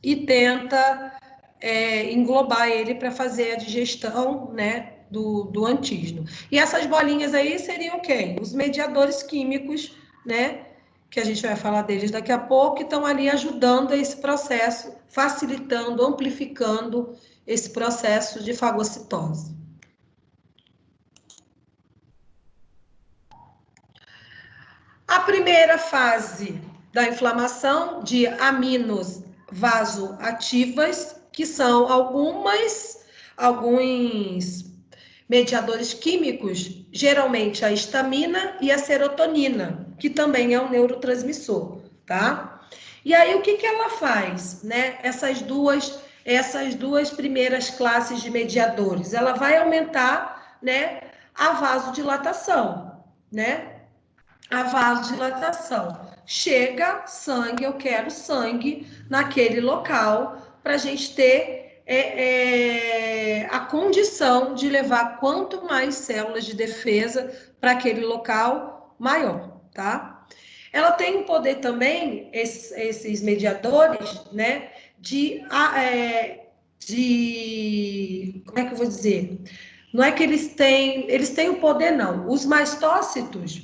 e tenta englobar ele para fazer a digestão, né, do antígeno. E essas bolinhas aí seriam o quê? Os mediadores químicos, né, que a gente vai falar deles daqui a pouco, que estão ali ajudando esse processo, facilitando, amplificando esse processo de fagocitose. A primeira fase da inflamação de aminos vasoativas, que são alguns mediadores químicos, geralmente a histamina e a serotonina, que também é um neurotransmissor, tá? E aí, o que ela faz, né? Essas duas primeiras classes de mediadores, ela vai aumentar, né, a vasodilatação, né? A vasodilatação. Chega sangue, eu quero sangue naquele local para a gente ter a condição de levar quanto mais células de defesa para aquele local, maior, tá? Ela tem um poder também, esses mediadores, né, como é que eu vou dizer? Não é que eles têm o poder, não. Os mastócitos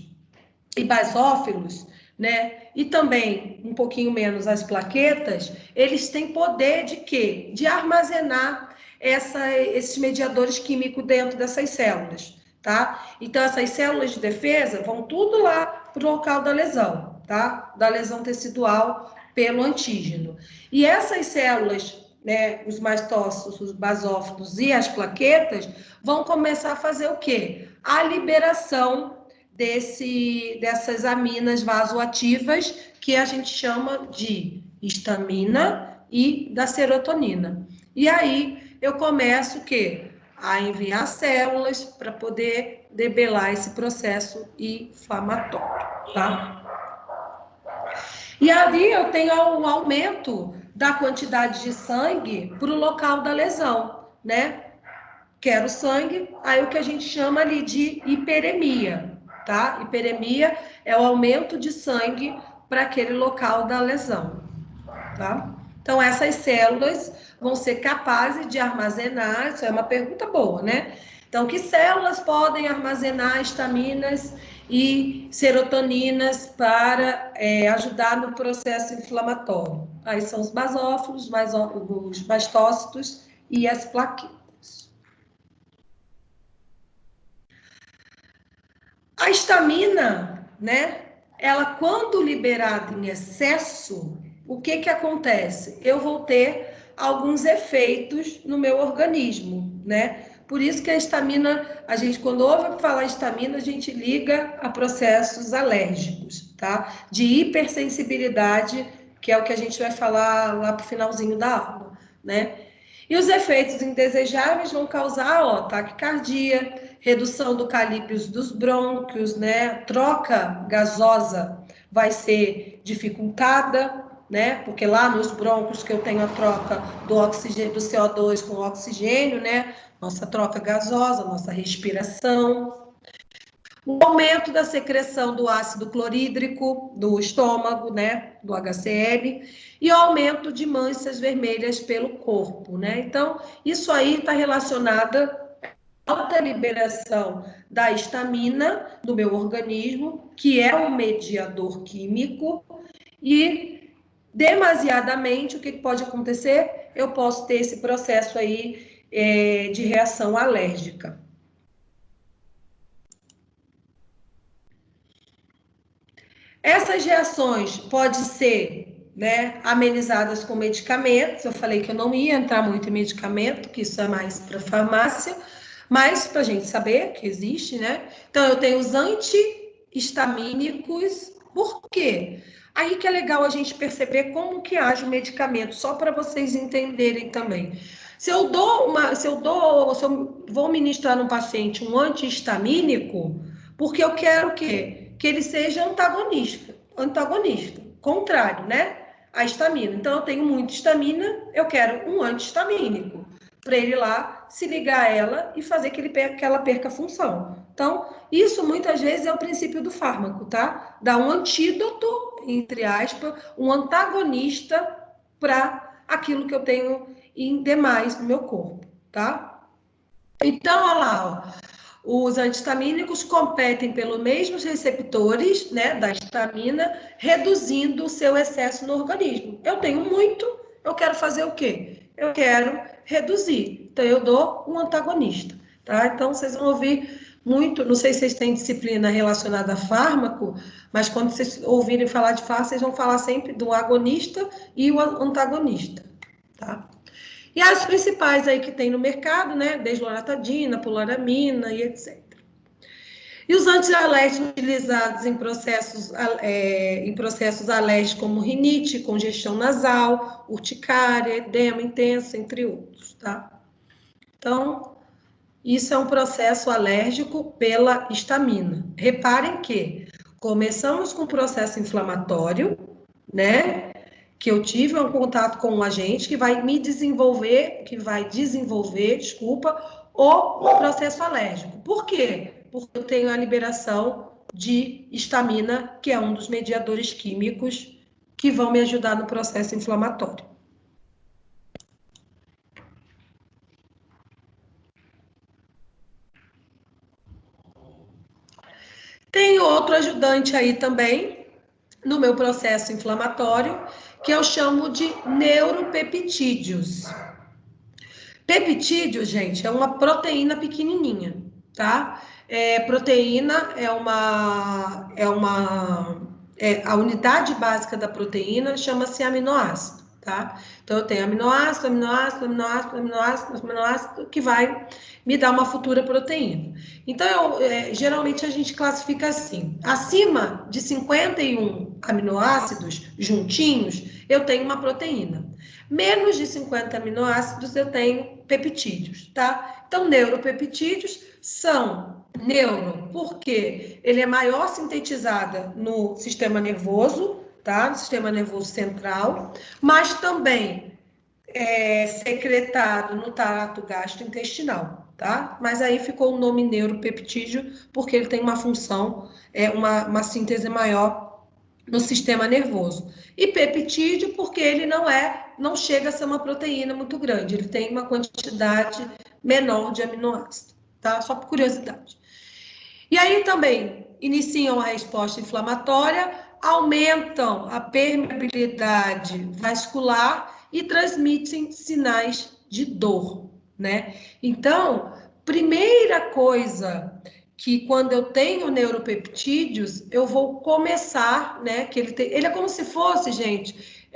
e basófilos, né, e também um pouquinho menos as plaquetas, eles têm poder de quê? De armazenar esses mediadores químicos dentro dessas células, tá? Então, essas células de defesa vão tudo lá para o local da lesão, tá? Da lesão tecidual pelo antígeno. E essas células, né, os mastócitos, os basófilos e as plaquetas vão começar a fazer o quê? A liberação dessas aminas vasoativas que a gente chama de histamina e da serotonina. E aí eu começo o quê? A enviar células para poder debelar esse processo inflamatório, tá? E ali eu tenho um aumento da quantidade de sangue para o local da lesão, né? Quero sangue, aí o que a gente chama ali de hiperemia, tá? Hiperemia é o aumento de sangue para aquele local da lesão, tá? Então, essas células vão ser capazes de armazenar, isso é uma pergunta boa, né? Então, que células podem armazenar estaminas e serotoninas para ajudar no processo inflamatório. Aí são os basófilos, os mastócitos e as plaquetas. A histamina, né? Ela, quando liberada em excesso, o que acontece? Eu vou ter alguns efeitos no meu organismo, né? Por isso que a histamina, a gente, quando ouve falar histamina, a gente liga a processos alérgicos, tá? De hipersensibilidade, que é o que a gente vai falar lá pro finalzinho da aula, né? E os efeitos indesejáveis vão causar, ó, taquicardia, redução do calibre dos brônquios, né? Troca gasosa vai ser dificultada, né? Porque lá nos brônquios que eu tenho a troca do oxigênio, do CO2 com o oxigênio, né? Nossa troca gasosa, nossa respiração. O aumento da secreção do ácido clorídrico do estômago, né? Do HCl, e o aumento de manchas vermelhas pelo corpo, né? Então, isso aí está relacionado à alta liberação da histamina do meu organismo, que é um mediador químico, e demasiadamente, o que pode acontecer? Eu posso ter esse processo aí de reação alérgica. Essas reações podem ser, né, amenizadas com medicamentos. Eu falei que eu não ia entrar muito em medicamento, que isso é mais para farmácia, mas para a gente saber que existe, né? Então, eu tenho os antihistamínicos. Por quê? Aí que é legal a gente perceber como que age o medicamento, só para vocês entenderem também. Se eu vou ministrar no paciente um antihistamínico, porque eu quero o quê? Que ele seja antagonista, contrário, né? A histamina. Então, eu tenho muita histamina, eu quero um antihistamínico, para ele lá se ligar a ela e fazer que ela perca a função. Então, isso muitas vezes é o princípio do fármaco, tá? Dá um antídoto, entre aspas, um antagonista para aquilo que eu tenho em demais no meu corpo, tá? Então, olha lá, ó, os antihistamínicos competem pelos mesmos receptores, né, da histamina, reduzindo o seu excesso no organismo. Eu tenho muito, eu quero fazer o quê? Eu quero reduzir. Então, eu dou um antagonista, tá? Então, vocês vão ouvir muito, não sei se vocês têm disciplina relacionada a fármaco, mas quando vocês ouvirem falar de fármaco, vocês vão falar sempre do agonista e o antagonista, tá? E as principais aí que tem no mercado, né? Desloratadina, polaramina e etc. E os antialérgicos utilizados em processos alérgicos como rinite, congestão nasal, urticária, edema intenso, entre outros, tá? Então, isso é um processo alérgico pela histamina. Reparem que começamos com o processo inflamatório, né? Que eu tive um contato com um agente que vai desenvolver, o processo alérgico. Por quê? Porque eu tenho a liberação de histamina, que é um dos mediadores químicos que vão me ajudar no processo inflamatório. Tem outro ajudante aí também, no meu processo inflamatório, que eu chamo de neuropeptídeos. Peptídeo, gente, é uma proteína pequenininha, tá? Proteína a unidade básica da proteína chama-se aminoácido, tá? Então, eu tenho aminoácido, que vai me dar uma futura proteína. Então, geralmente a gente classifica assim: acima de 51 aminoácidos juntinhos, eu tenho uma proteína. Menos de 50 aminoácidos, eu tenho peptídeos, tá? Então, neuropeptídeos são neuro, porque ele é maior sintetizada no sistema nervoso, tá? No sistema nervoso central, mas também secretado no trato gastrointestinal, tá? Mas aí ficou o nome neuropeptídeo, porque ele tem uma função, uma síntese maior no sistema nervoso. E peptídeo, porque ele não chega a ser uma proteína muito grande, ele tem uma quantidade menor de aminoácido, tá? Só por curiosidade. E aí também, iniciam a resposta inflamatória, aumentam a permeabilidade vascular e transmitem sinais de dor, né? Então, primeira coisa que quando eu tenho neuropeptídeos, eu vou começar, né? Que ele é como se fosse, gente,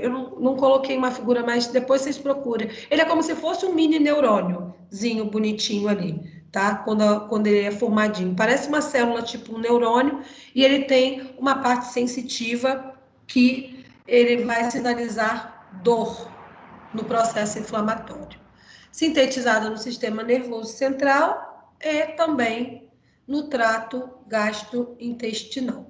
eu não coloquei uma figura, mas depois vocês procurem. Ele é como se fosse um mini neurôniozinho bonitinho ali, tá? Quando ele é formadinho. Parece uma célula tipo um neurônio, e ele tem uma parte sensitiva que ele vai sinalizar dor no processo inflamatório. Sintetizada no sistema nervoso central e também no trato gastrointestinal.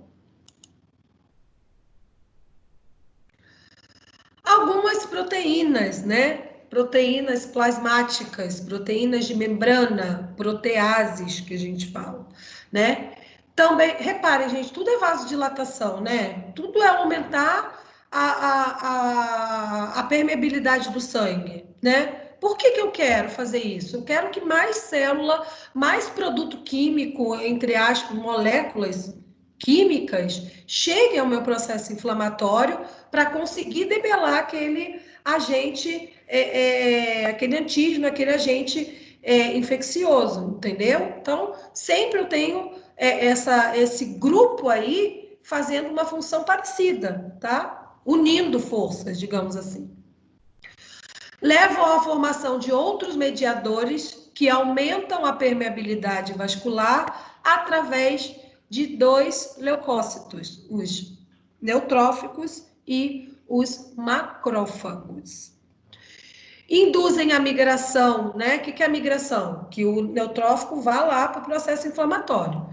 Algumas proteínas, né? Proteínas plasmáticas, proteínas de membrana, proteases, que a gente fala, né? Também, reparem, gente, tudo é vasodilatação, né? Tudo é aumentar a permeabilidade do sangue, né? Por que eu quero fazer isso? Eu quero que mais célula, mais produto químico, entre aspas, moléculas químicas, cheguem ao meu processo inflamatório para conseguir debelar aquele agente, aquele antígeno, aquele agente infeccioso, entendeu? Então, sempre eu tenho esse grupo aí fazendo uma função parecida, tá? Unindo forças, digamos assim. Levam à formação de outros mediadores que aumentam a permeabilidade vascular através de dois leucócitos, os neutróficos e os macrófagos. Induzem a migração, né? O que é a migração? Que o neutrófico vá lá para o processo inflamatório,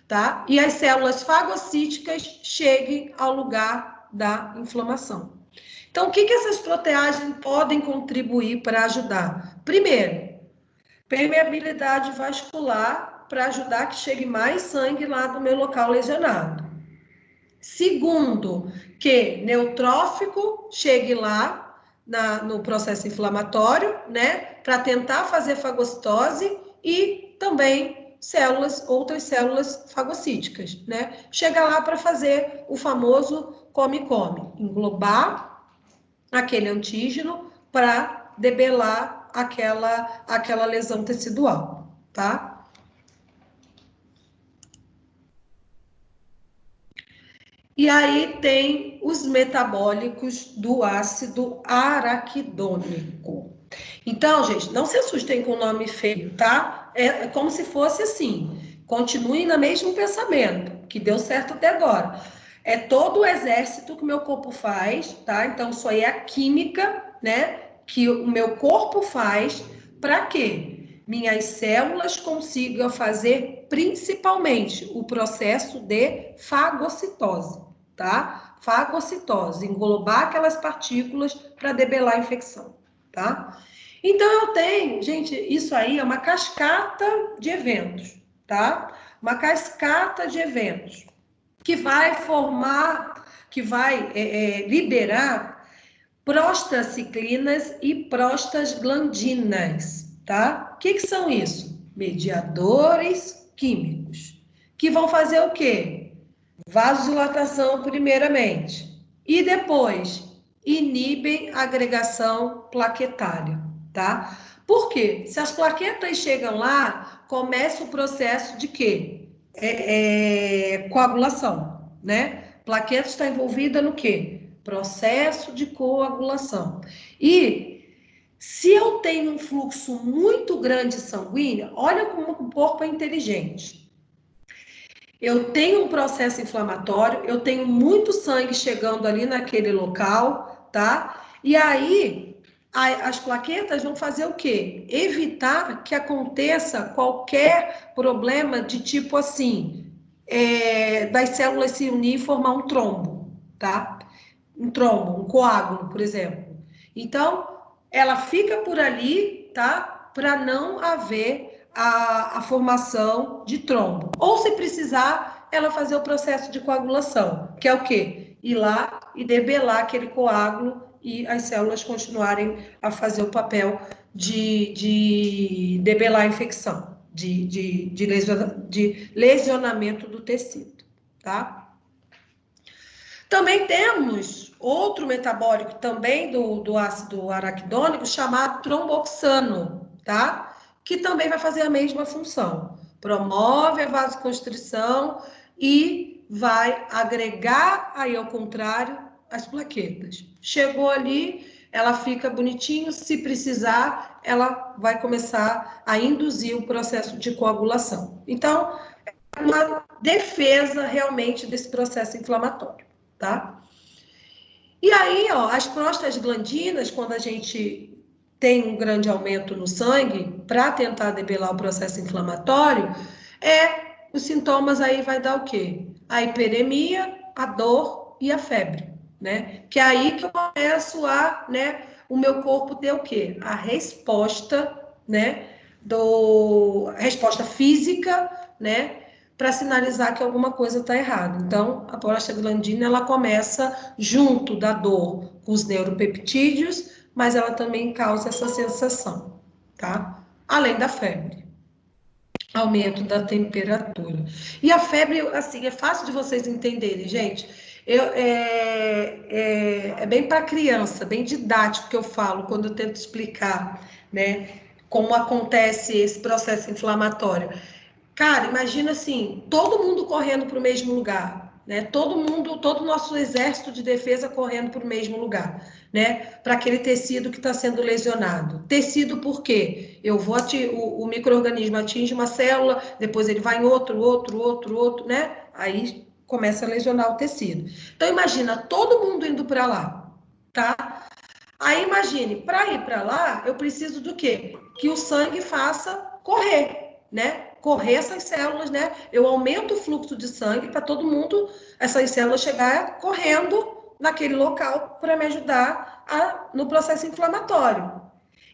tá? E as células fagocíticas cheguem ao lugar da inflamação. Então, o que essas proteagens podem contribuir para ajudar? Primeiro, permeabilidade vascular para ajudar que chegue mais sangue lá do meu local lesionado. Segundo, que neutrófico chegue lá no processo inflamatório, né, para tentar fazer fagocitose e também outras células fagocíticas, né, chega lá para fazer o famoso come-come, englobar aquele antígeno para debelar aquela lesão tecidual, tá? E aí tem os metabólicos do ácido araquidônico. Então, gente, não se assustem com o nome feio, tá? É como se fosse assim. Continuem no mesmo pensamento, que deu certo até agora. É todo o exército que o meu corpo faz, tá? Então, isso aí é a química, né? Que o meu corpo faz para quê? Minhas células consigam fazer principalmente o processo de fagocitose, tá? Fagocitose, englobar aquelas partículas para debelar a infecção, tá? Então, eu tenho, gente, isso aí é uma cascata de eventos, tá? Uma cascata de eventos que vai formar, que vai liberar prostaciclinas e prostaglandinas, tá? O que são isso? Mediadores químicos, que vão fazer o quê? Vasodilatação primeiramente, e depois inibem a agregação plaquetária, tá? Por quê? Se as plaquetas chegam lá, começa o processo de quê? Coagulação, né? Plaqueta está envolvida no quê? Processo de coagulação. E se eu tenho um fluxo muito grande sanguíneo, olha como o corpo é inteligente. Eu tenho um processo inflamatório, eu tenho muito sangue chegando ali naquele local, tá? E aí, as plaquetas vão fazer o quê? Evitar que aconteça qualquer problema de tipo assim, das células se unir e formar um trombo, tá? Um trombo, um coágulo, por exemplo. Então, ela fica por ali, tá? Para não haver a formação de trombo. Ou, se precisar, ela fazer o processo de coagulação, que é o quê? Ir lá e debelar aquele coágulo e as células continuarem a fazer o papel de debelar a infecção, de lesionamento do tecido, tá? Também temos outro metabólico também do ácido araquidônico chamado tromboxano, tá? Que também vai fazer a mesma função. Promove a vasoconstrição e vai agregar, aí ao contrário, as plaquetas. Chegou ali, ela fica bonitinho, se precisar, ela vai começar a induzir o processo de coagulação. Então, é uma defesa realmente desse processo inflamatório, tá? E aí, ó, as prostaglandinas, quando a gente tem um grande aumento no sangue, para tentar debelar o processo inflamatório, os sintomas aí vai dar o quê? A hiperemia, a dor e a febre, né? Que é aí que eu começo a, né, o meu corpo ter o quê? A resposta, né, a resposta física, né, para sinalizar que alguma coisa está errada. Então, a prostaglandina, ela começa junto da dor com os neuropeptídeos, mas ela também causa essa sensação, tá? Além da febre. Aumento da temperatura. E a febre, assim, é fácil de vocês entenderem, gente. É bem para criança, bem didático que eu falo quando eu tento explicar, né, como acontece esse processo inflamatório. Cara, imagina assim, todo mundo correndo para o mesmo lugar, né? Todo mundo, todo o nosso exército de defesa correndo para o mesmo lugar, né? Para aquele tecido que está sendo lesionado. Tecido por quê? O micro-organismo atinge uma célula, depois ele vai em outro, né? Aí começa a lesionar o tecido. Então imagina todo mundo indo para lá, tá? Aí imagine, para ir para lá, eu preciso do quê? Que o sangue faça correr, né? Correr essas células, né? Eu aumento o fluxo de sangue para todo mundo, essas células chegar correndo naquele local para me ajudar no processo inflamatório.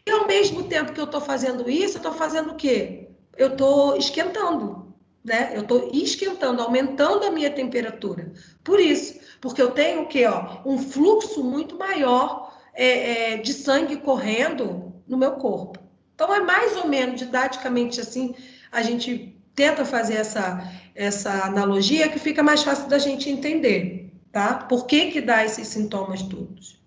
E ao mesmo tempo que eu estou fazendo isso, eu estou fazendo o quê? Eu estou esquentando, né? Eu estou esquentando, aumentando a minha temperatura. Por isso, porque eu tenho o quê? Ó, um fluxo muito maior de sangue correndo no meu corpo. Então, é mais ou menos didaticamente assim, a gente tenta fazer essa analogia que fica mais fácil da gente entender, tá? Por que dá esses sintomas todos?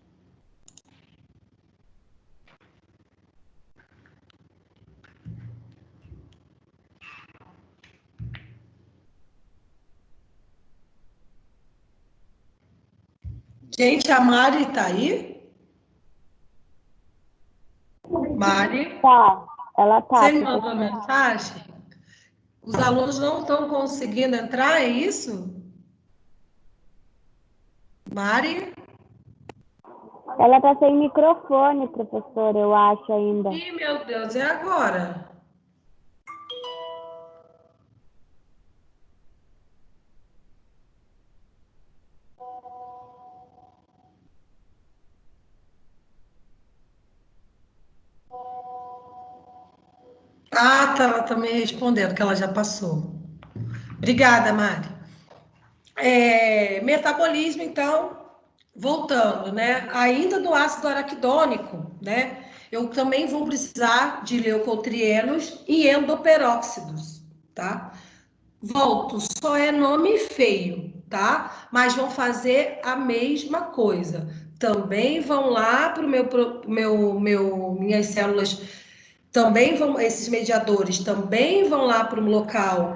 Gente, a Mari tá aí? Mari? Tá, ela tá. Você me mandou mensagem? Os alunos não estão conseguindo entrar, é isso? Mari? Ela tá sem microfone, professora, eu acho ainda. Ih, meu Deus, é agora. Ah, tá, ela tá me respondendo, que ela já passou. Obrigada, Mari. Metabolismo, então, voltando, né? Ainda do ácido araquidônico, né? Eu também vou precisar de leucotrienos e endoperóxidos, tá? Volto, só é nome feio, tá? Mas vão fazer a mesma coisa. Também vão lá para o minhas células, também vão, esses mediadores também vão lá para o local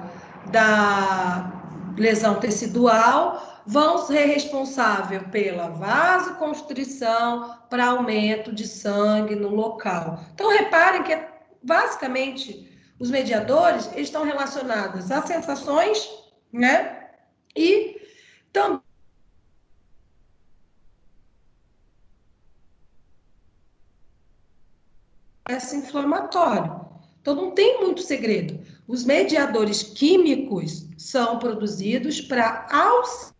da lesão tecidual, vão ser responsáveis pela vasoconstrição para aumento de sangue no local. Então, reparem que basicamente os mediadores estão relacionados a sensações, né? E também processo inflamatório. Então, não tem muito segredo. Os mediadores químicos são produzidos para auxiliar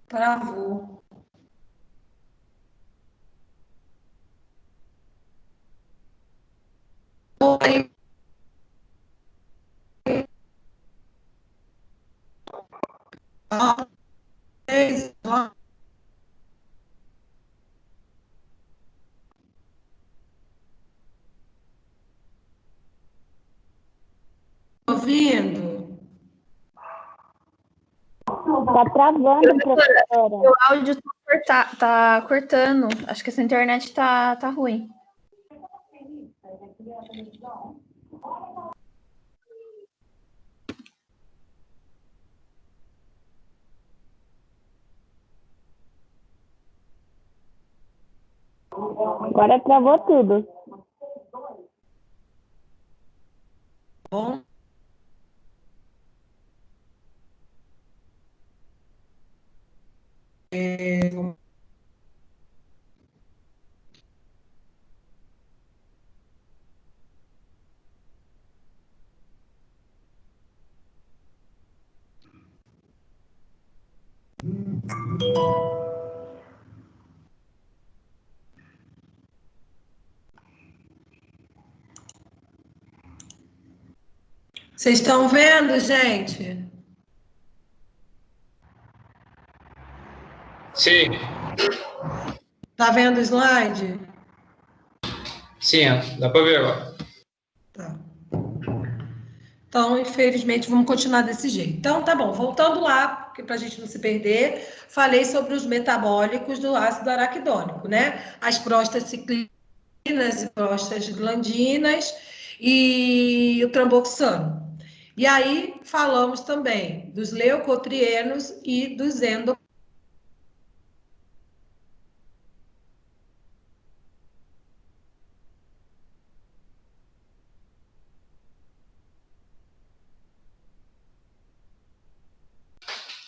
Travou. Oi. Ouvindo? Tá travando, professora. O áudio tá cortando. Acho que essa internet tá ruim. Agora travou tudo. Bom. Vocês estão vendo, gente? Sim, Tá vendo o slide? sim, ó, dá para ver agora. Tá. Então, infelizmente, vamos continuar desse jeito. Então, tá bom. Voltando lá, porque para a gente não se perder, falei sobre os metabólicos do ácido araquidônico, né? As prostaciclinas e prostaglandinas e o tromboxano. E aí falamos também dos leucotrienos e dos endocrinos.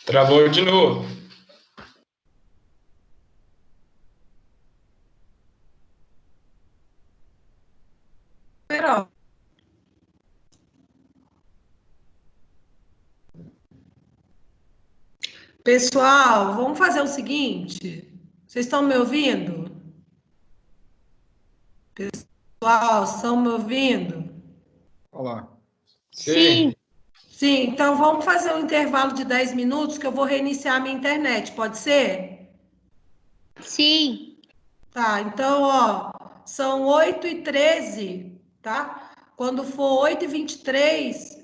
Travou de novo. Pessoal, vamos fazer o seguinte. Vocês estão me ouvindo? Pessoal, estão me ouvindo? Olá. Sim. Sim, então vamos fazer um intervalo de 10 minutos que eu vou reiniciar a minha internet, pode ser? Sim. Tá, então, ó, são 8h13, tá? Quando for 8h23,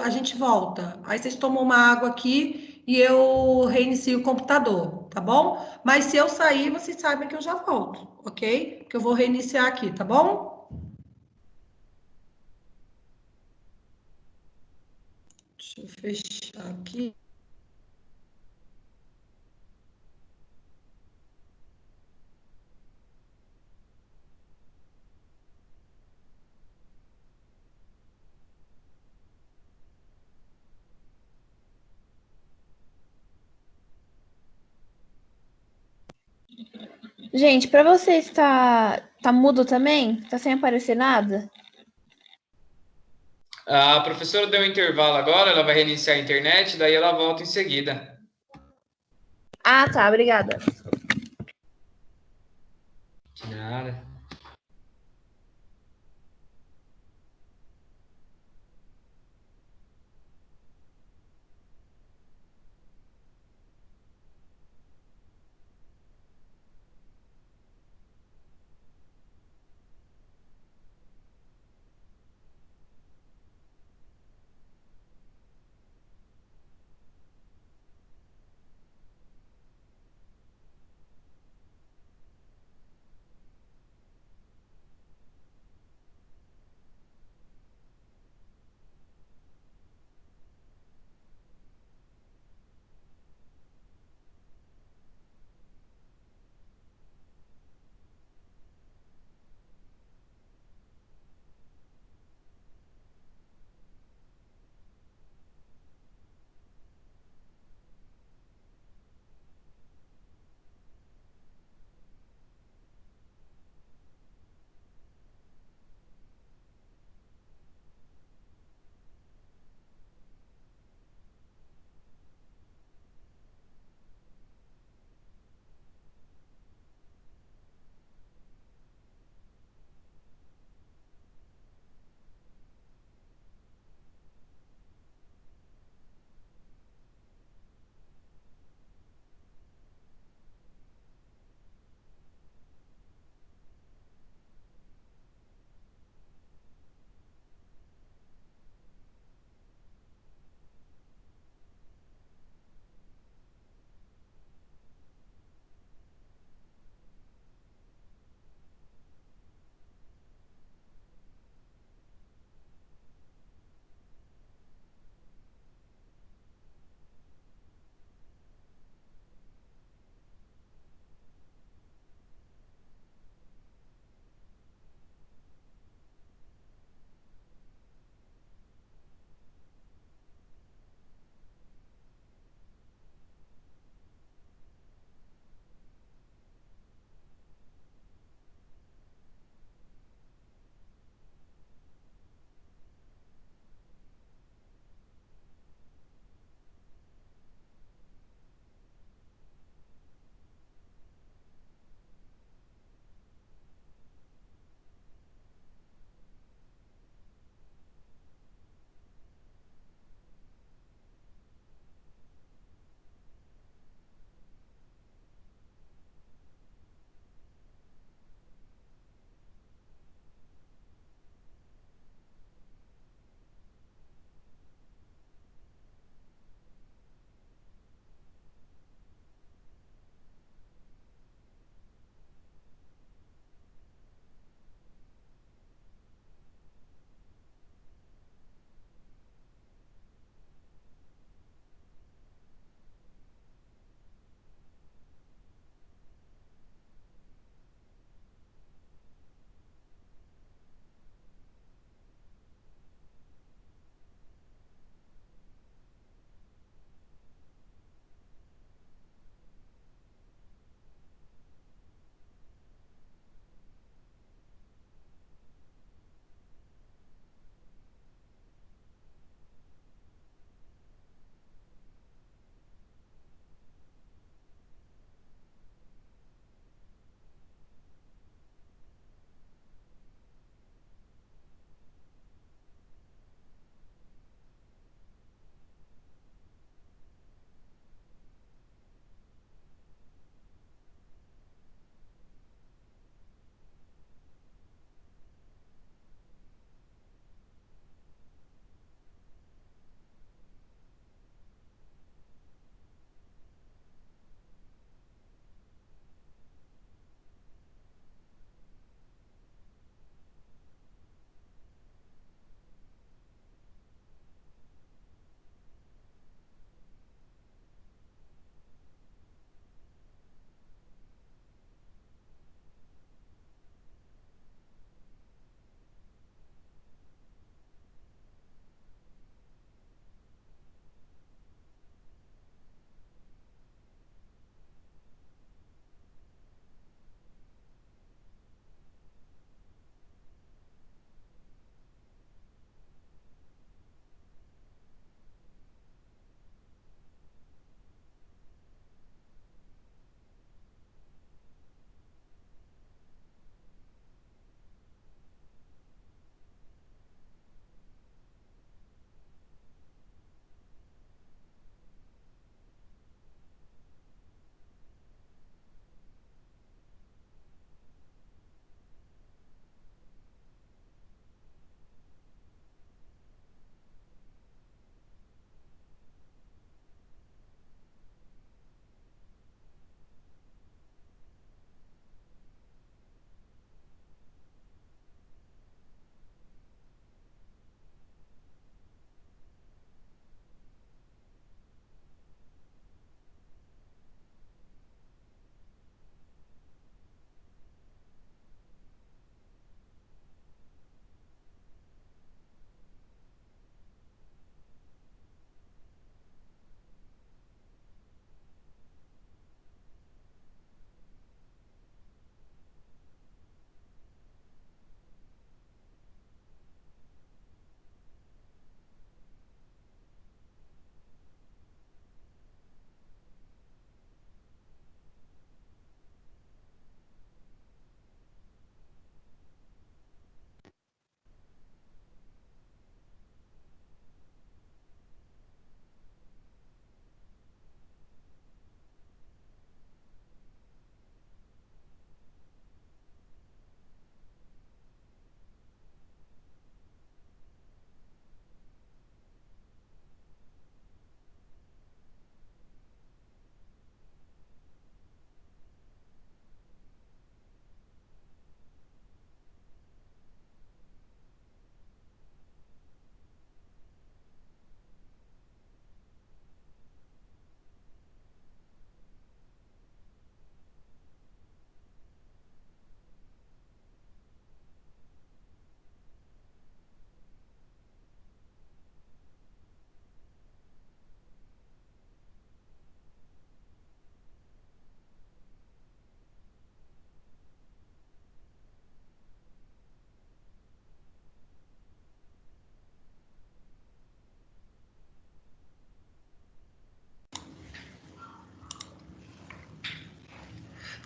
a gente volta. Aí vocês tomam uma água aqui e eu reinicio o computador, tá bom? Mas se eu sair, vocês sabem que eu já volto, ok? Que eu vou reiniciar aqui, tá bom? Deixa eu fechar aqui. Gente, para vocês tá mudo também? Tá sem aparecer nada? A professora deu um intervalo agora, ela vai reiniciar a internet, daí ela volta em seguida. Ah, tá, obrigada. De nada.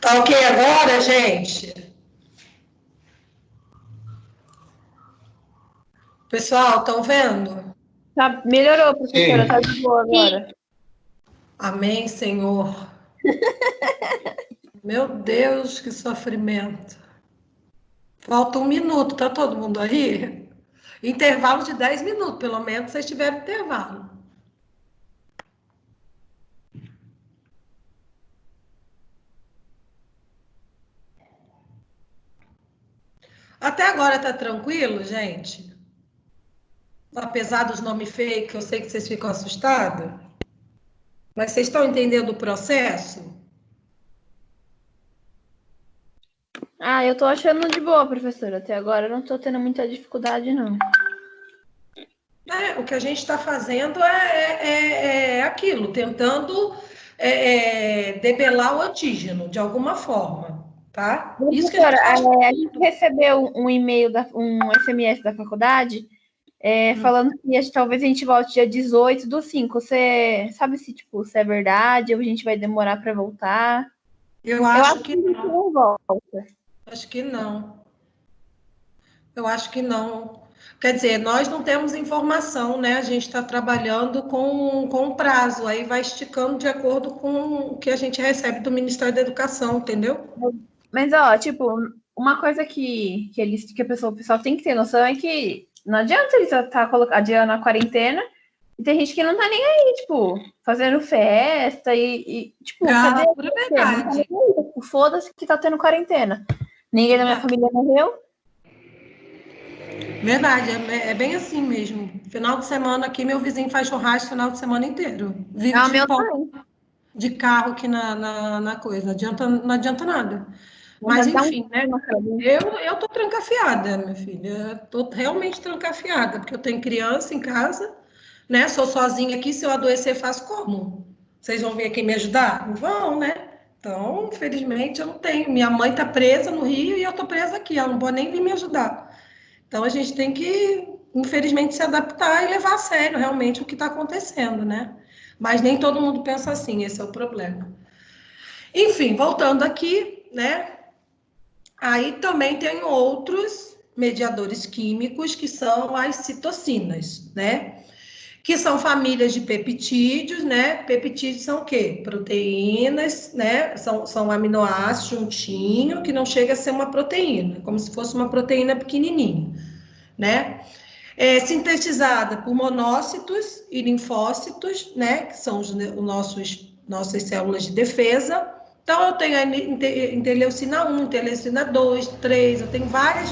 Tá ok agora, gente? Pessoal, estão vendo? Tá, melhorou, professora, Sim. tá de boa agora. Amém, Senhor. Meu Deus, que sofrimento. Falta 1 minuto, tá todo mundo aí? Intervalo de 10 minutos, pelo menos vocês tiveram intervalo. Até agora tá tranquilo, gente? Apesar dos nomes feios, que eu sei que vocês ficam assustados. Mas vocês estão entendendo o processo? Ah, eu tô achando de boa, professora. Até agora eu não tô tendo muita dificuldade, não. O que a gente está fazendo é aquilo, tentando debelar o antígeno, de alguma forma, tá? Isso que a Professora, gente faz. a gente recebeu um e-mail, um SMS da faculdade, falando que talvez a gente volte dia 18/5. Você sabe se, tipo, se é verdade ou a gente vai demorar para voltar? Eu Eu acho acho que que a gente não. não volta. Acho que não. Eu acho que não. Quer dizer, nós não temos informação, né? A gente está trabalhando com prazo, aí vai esticando de acordo com o que a gente recebe do Ministério da Educação, entendeu? Mas, ó, tipo, uma coisa que o pessoal tem que ter noção é que não adianta eles estar adiando a quarentena e tem gente que não tá nem aí, tipo, fazendo festa tipo, cadê a Pura quarentena? Não tá nem verdade. aí, tipo, foda-se que tá tendo quarentena. Ninguém da minha família morreu. Verdade, é bem assim mesmo. Final de semana aqui, meu vizinho faz churrasco final de semana inteiro. Vive Ah, o de meu pão também. de carro aqui na coisa. Não adianta nada. Mas, Mas dá um enfim, né? clima, cara. Eu tô trancafiada, minha filha. Eu tô realmente trancafiada, porque eu tenho criança em casa, né? Sou sozinha aqui, se eu adoecer, faço como? Vocês vão vir aqui me ajudar? Não vão, né? Então, infelizmente, eu não tenho. Minha mãe tá presa no Rio e eu tô presa aqui. Ela não pode nem vir me ajudar. Então, a gente tem que, infelizmente, se adaptar e levar a sério realmente o que está acontecendo, né? Mas nem todo mundo pensa assim, esse é o problema. Enfim, voltando aqui, né? Aí também tem outros mediadores químicos que são as citocinas, né? Que são famílias de peptídeos, né? Peptídeos são o quê? Proteínas, né? São aminoácidos juntinho, que não chega a ser uma proteína, como se fosse uma proteína pequenininha, né? Sintetizada por monócitos e linfócitos, né? Que são os nossas células de defesa. Então, eu tenho a interleucina 1, interleucina 2, 3, eu tenho várias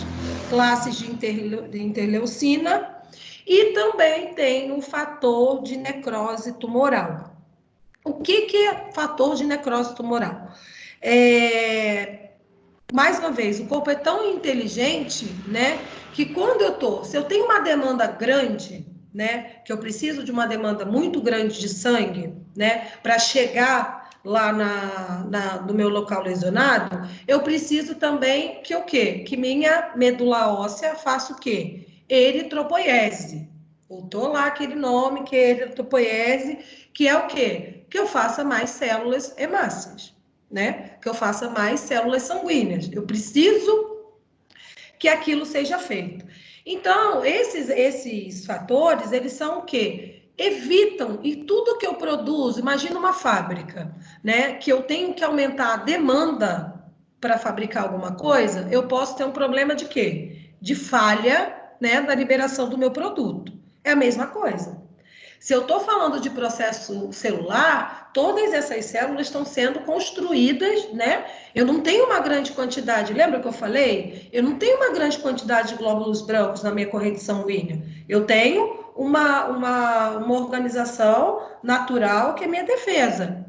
classes de interleucina, e também tem o fator de necrose tumoral. O que é fator de necrose tumoral? Mais uma vez, o corpo é tão inteligente, né, que se eu tenho uma demanda grande, né, que eu preciso de uma demanda muito grande de sangue, né, para chegar lá no meu local lesionado, eu preciso também que o quê? Que minha medula óssea faça o quê? Eritropoiese. Voltou lá aquele nome, que é eritropoiese, que é o quê? Que eu faça mais células hemácias, né? Que eu faça mais células sanguíneas. Eu preciso que aquilo seja feito. Então, esses fatores, eles são o quê? Evitam, e tudo que eu produzo, imagina uma fábrica, né? Que eu tenho que aumentar a demanda para fabricar alguma coisa, eu posso ter um problema de quê? De falha, né, da liberação do meu produto. É a mesma coisa. Se eu estou falando de processo celular, todas essas células estão sendo construídas, né? Eu não tenho uma grande quantidade, lembra que eu falei? Eu não tenho uma grande quantidade de glóbulos brancos na minha corrente sanguínea. Eu tenho uma organização natural que é minha defesa.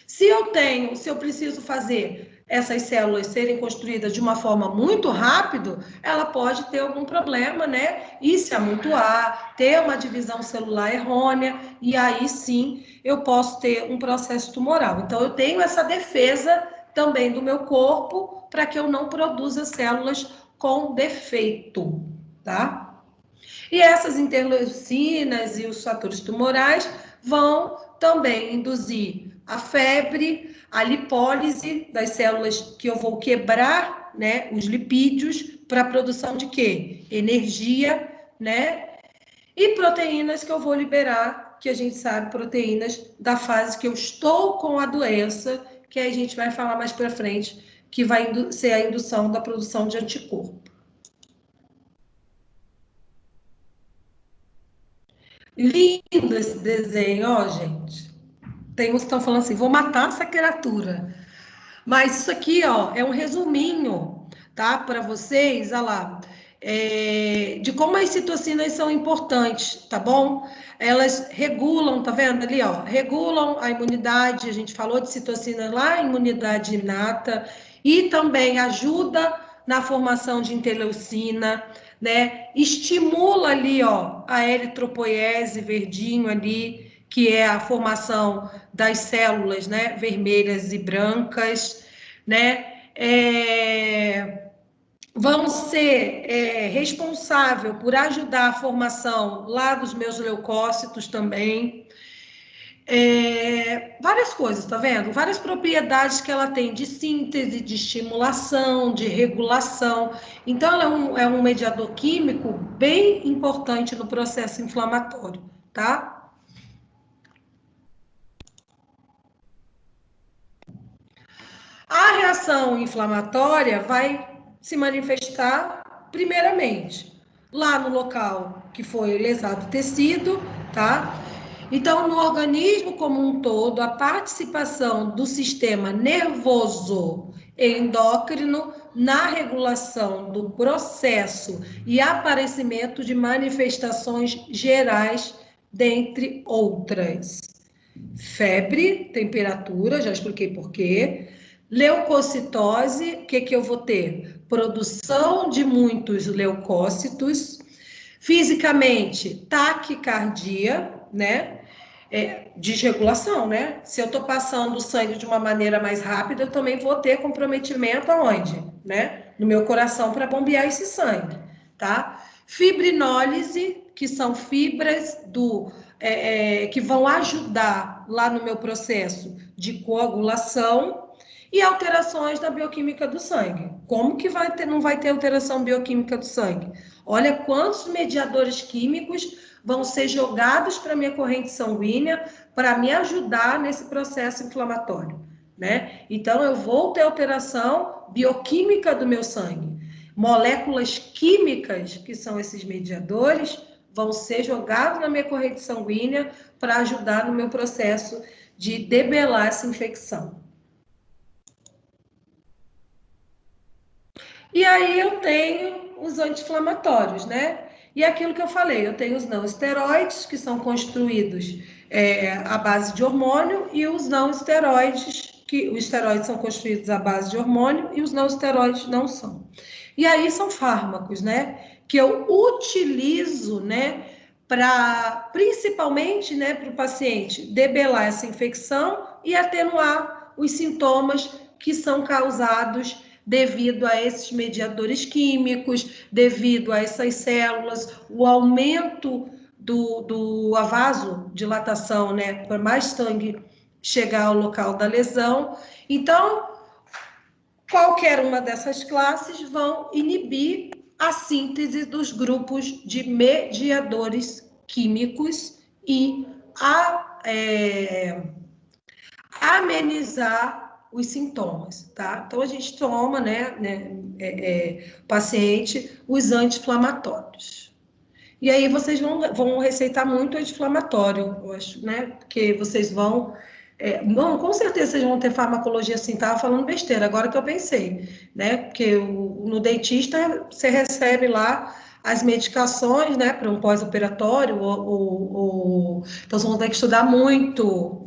Se eu preciso fazer essas células serem construídas de uma forma muito rápido, ela pode ter algum problema, né? E se amontoar, ter uma divisão celular errônea, e aí sim eu posso ter um processo tumoral. Então, eu tenho essa defesa também do meu corpo para que eu não produza células com defeito, tá? E essas interleucinas e os fatores tumorais vão também induzir a febre, a lipólise das células que eu vou quebrar, né, os lipídios para a produção de quê? Energia, né? E proteínas que eu vou liberar, que a gente sabe, proteínas da fase que eu estou com a doença, que a gente vai falar mais para frente, que vai ser a indução da produção de anticorpo. Lindo esse desenho, ó, gente. Tem uns que estão falando assim, vou matar essa criatura. Mas isso aqui, ó, é um resuminho, tá? Para vocês, olha lá, de como as citocinas são importantes, tá bom? Elas regulam, tá vendo ali, ó? Regulam a imunidade, a gente falou de citocinas lá, imunidade inata, e também ajuda na formação de interleucina, né? Estimula ali, ó, a eritropoiese, verdinho ali, que é a formação das células, né, vermelhas e brancas, né, vão ser responsável por ajudar a formação lá dos meus leucócitos também, várias coisas, tá vendo? Várias propriedades que ela tem de síntese, de estimulação, de regulação. Então, ela é um mediador químico bem importante no processo inflamatório, tá? A reação inflamatória vai se manifestar, primeiramente, lá no local que foi lesado o tecido, tá? Então, no organismo como um todo, a participação do sistema nervoso endócrino na regulação do processo e aparecimento de manifestações gerais, dentre outras. Febre, temperatura, já expliquei por quê. Leucocitose, o que eu vou ter? Produção de muitos leucócitos. Fisicamente, taquicardia, né? Desregulação, né? Se eu estou passando o sangue de uma maneira mais rápida, eu também vou ter comprometimento aonde? Né? No meu coração para bombear esse sangue, tá? Fibrinólise, que são fibras que vão ajudar lá no meu processo de coagulação, e alterações da bioquímica do sangue. Como que não vai ter alteração bioquímica do sangue? Olha quantos mediadores químicos vão ser jogados para a minha corrente sanguínea para me ajudar nesse processo inflamatório, né? Então, eu vou ter alteração bioquímica do meu sangue. Moléculas químicas, que são esses mediadores, vão ser jogados na minha corrente sanguínea para ajudar no meu processo de debelar essa infecção. E aí eu tenho os anti-inflamatórios, né? E aquilo que eu falei, eu tenho os não esteroides, que são construídos à base de hormônio, e os não esteroides, que os esteroides são construídos à base de hormônio, e os não esteroides não são. E aí são fármacos, né? Que eu utilizo, né? Principalmente, né? Para o paciente debelar essa infecção e atenuar os sintomas que são causados devido a esses mediadores químicos, devido a essas células, o aumento a vasodilatação, né, para mais sangue chegar ao local da lesão. Então, qualquer uma dessas classes vão inibir a síntese dos grupos de mediadores químicos e amenizar os sintomas, tá? Então, a gente toma, paciente, os anti-inflamatórios. E aí, vocês vão receitar muito anti-inflamatório, eu acho, né? Porque vocês vão... com certeza vocês vão ter farmacologia assim, tava falando besteira, agora que eu pensei, né? Porque no dentista, você recebe lá as medicações, né, para um pós-operatório, então vocês vão ter que estudar muito,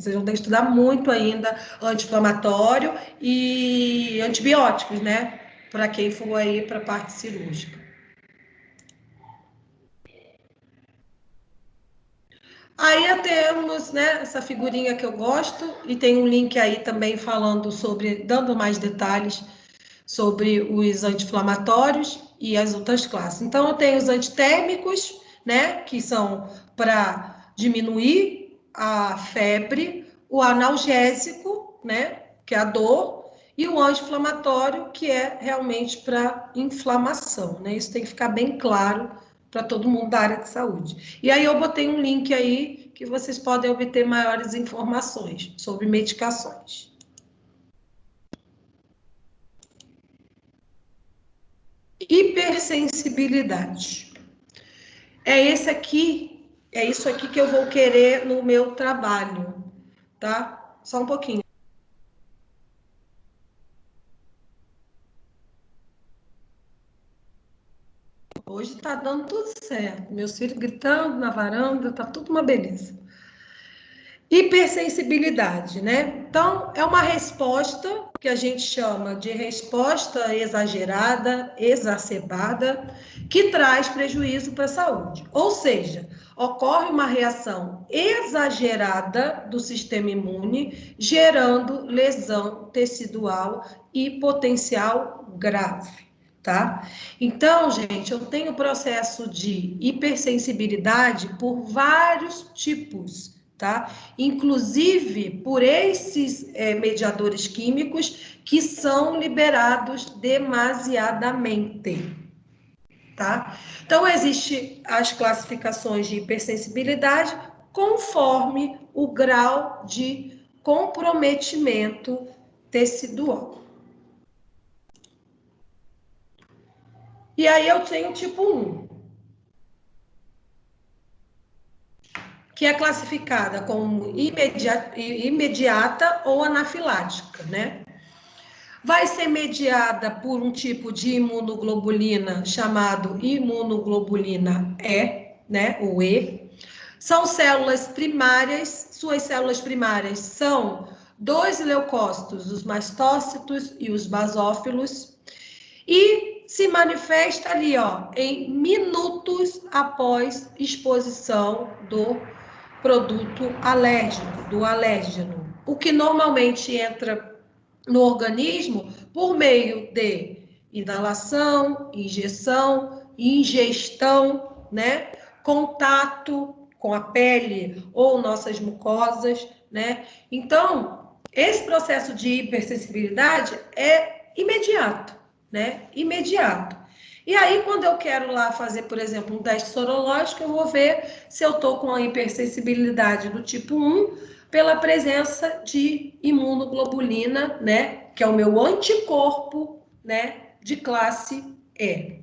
ainda anti-inflamatório e antibióticos, né, para quem for aí para a parte cirúrgica. Aí temos, né, essa figurinha que eu gosto, e tem um link aí também dando mais detalhes sobre os anti-inflamatórios e as outras classes. Então, eu tenho os antitérmicos, né, que são para diminuir a febre, o analgésico, né, que é a dor, e o anti-inflamatório, que é realmente para inflamação, né? Isso tem que ficar bem claro para todo mundo da área de saúde. E aí eu botei um link aí que vocês podem obter maiores informações sobre medicações. Hipersensibilidade. É isso aqui que eu vou querer no meu trabalho, tá? Só um pouquinho. Hoje tá dando tudo certo. Meus filhos gritando na varanda, tá tudo uma beleza. Hipersensibilidade, né? Então, é uma resposta que a gente chama de resposta exagerada, exacerbada, que traz prejuízo para a saúde. Ou seja, ocorre uma reação exagerada do sistema imune, gerando lesão tecidual e potencial grave. Tá? Então, gente, eu tenho processo de hipersensibilidade por vários tipos, tá? Inclusive por esses mediadores químicos que são liberados demasiadamente, tá? Então, existem as classificações de hipersensibilidade conforme o grau de comprometimento tecidual. E aí eu tenho tipo 1, que é classificada como imediata ou anafilática, né? Vai ser mediada por um tipo de imunoglobulina chamado imunoglobulina E, né? O E. São células primárias, suas células primárias são 2 leucócitos, os mastócitos e os basófilos, e se manifesta ali, ó, em minutos após exposição do produto alérgico, do alérgeno, o que normalmente entra no organismo por meio de inalação, injeção, ingestão, né? Contato com a pele ou nossas mucosas, né? Então, esse processo de hipersensibilidade é imediato, né? Imediato. E aí, quando eu quero lá fazer, por exemplo, um teste sorológico, eu vou ver se eu estou com a hipersensibilidade do tipo 1 pela presença de imunoglobulina, né? Que é o meu anticorpo, né? De classe E.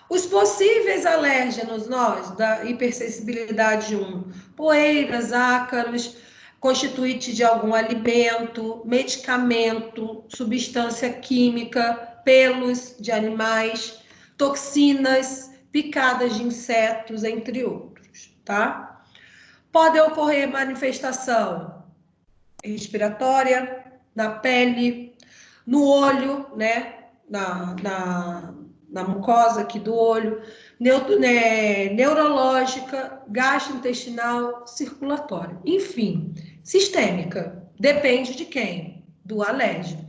Os possíveis alérgenos, nós, da hipersensibilidade 1, poeiras, ácaros, constituinte de algum alimento, medicamento, substância química, pelos de animais, toxinas, picadas de insetos, entre outros, tá? Pode ocorrer manifestação respiratória, na pele, no olho, né? Na mucosa aqui do olho, neurológica, gastrointestinal, circulatória, enfim, sistêmica, depende de quem? Do alérgico.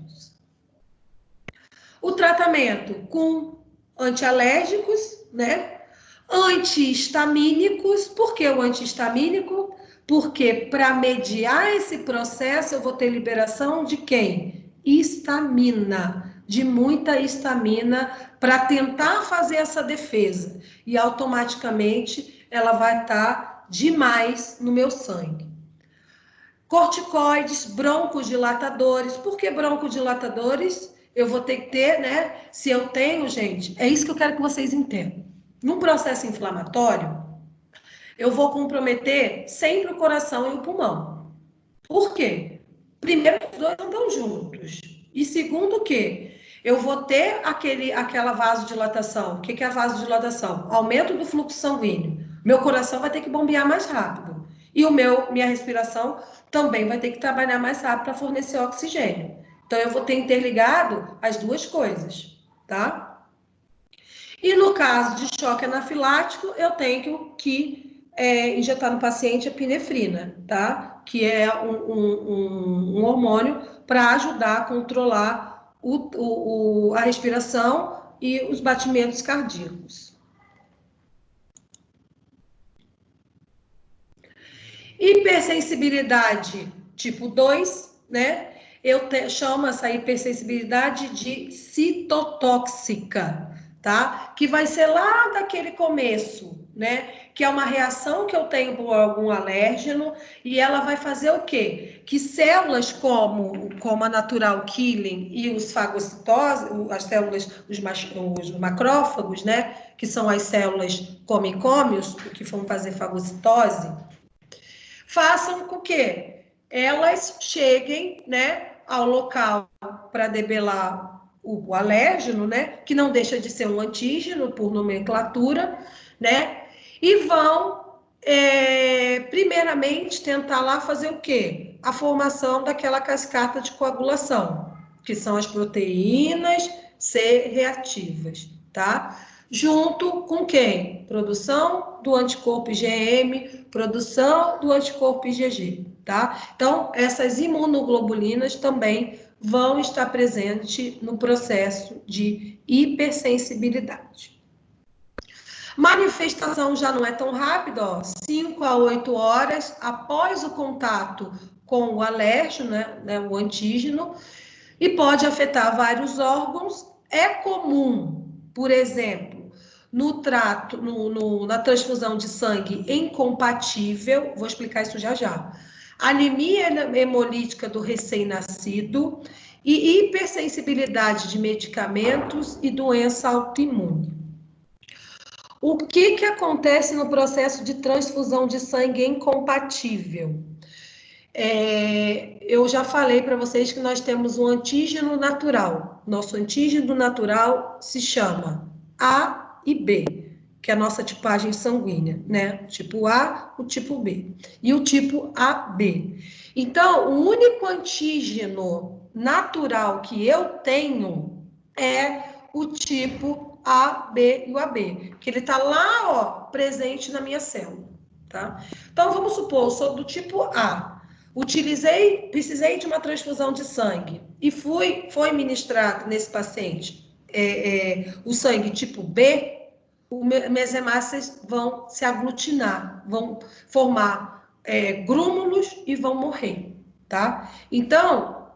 O tratamento com antialérgicos, né? Antihistamínicos. Por que o antihistamínico? Porque para mediar esse processo eu vou ter liberação de quem? Histamina, de muita histamina, para tentar fazer essa defesa. E automaticamente ela vai estar demais no meu sangue. Corticoides, broncodilatadores. Por que broncodilatadores? Eu vou ter que ter, né? Se eu tenho, gente, é isso que eu quero que vocês entendam. Num processo inflamatório, eu vou comprometer sempre o coração e o pulmão. Por quê? Primeiro, os dois andam juntos. E segundo, que eu vou ter aquela vasodilatação. O que é a vasodilatação? Aumento do fluxo sanguíneo. Meu coração vai ter que bombear mais rápido. E minha respiração também vai ter que trabalhar mais rápido para fornecer oxigênio. Então, eu vou ter interligado as duas coisas, tá? E no caso de choque anafilático, eu tenho que injetar no paciente epinefrina, tá? Que é um hormônio para ajudar a controlar a respiração e os batimentos cardíacos. Hipersensibilidade tipo 2, né? Chamo essa hipersensibilidade de citotóxica, tá? Que vai ser lá daquele começo, né? Que é uma reação que eu tenho por algum alérgeno e ela vai fazer o quê? Que células como a natural killing e os fagocitoses, as células, os macrófagos, né? Que são as células come-come-os, que vão fazer fagocitose, façam com que elas cheguem, né, ao local para debelar o alérgeno, né, que não deixa de ser um antígeno por nomenclatura, né, e vão, primeiramente, tentar lá fazer o quê? A formação daquela cascata de coagulação, que são as proteínas C reativas, tá? Junto com quem? Produção do anticorpo IgM, produção do anticorpo IgG, tá? Então, essas imunoglobulinas também vão estar presentes no processo de hipersensibilidade. Manifestação já não é tão rápida, ó, 5 a 8 horas após o contato com o alérgeno, né, o antígeno, e pode afetar vários órgãos. É comum, por exemplo, no trato, na transfusão de sangue incompatível, vou explicar isso já já, anemia hemolítica do recém-nascido e hipersensibilidade de medicamentos e doença autoimune. O que acontece no processo de transfusão de sangue incompatível? Eu já falei para vocês que nós temos um antígeno natural. Nosso antígeno natural se chama A e B, que é a nossa tipagem sanguínea, né? O tipo A, o tipo B e o tipo AB. Então, o único antígeno natural que eu tenho é o tipo A, B e o AB, que ele está lá, ó, presente na minha célula, tá? Então, vamos supor, eu sou do tipo A, precisei de uma transfusão de sangue e foi ministrado nesse paciente o sangue tipo B, minhas hemácias vão se aglutinar, vão formar grúmulos e vão morrer, tá? Então,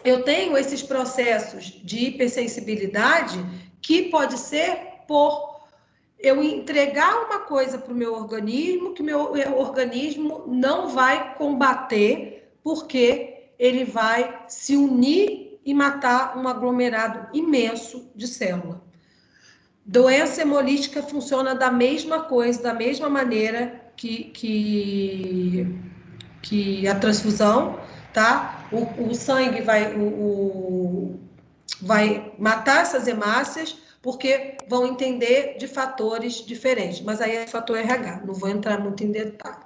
eu tenho esses processos de hipersensibilidade que pode ser por eu entregar uma coisa para o meu organismo que meu organismo não vai combater, porque ele vai se unir e matar um aglomerado imenso de célula. Doença hemolítica funciona da mesma coisa, da mesma maneira que a transfusão, tá? O sangue vai matar essas hemácias, porque vão entender de fatores diferentes. Mas aí é fator RH, não vou entrar muito em detalhe.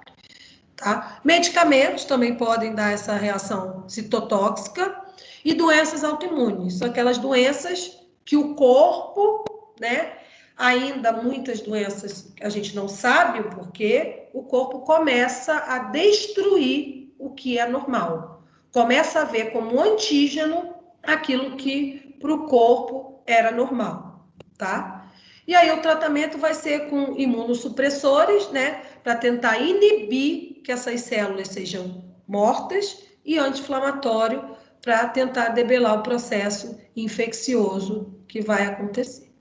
Tá? Medicamentos também podem dar essa reação citotóxica e doenças autoimunes. São aquelas doenças que o corpo, né? Ainda muitas doenças que a gente não sabe o porquê, o corpo começa a destruir o que é normal. Começa a ver como antígeno aquilo que para o corpo era normal, tá? E aí o tratamento vai ser com imunossupressores, né? Para tentar inibir que essas células sejam mortas e anti-inflamatório para tentar debelar o processo infeccioso que vai acontecer.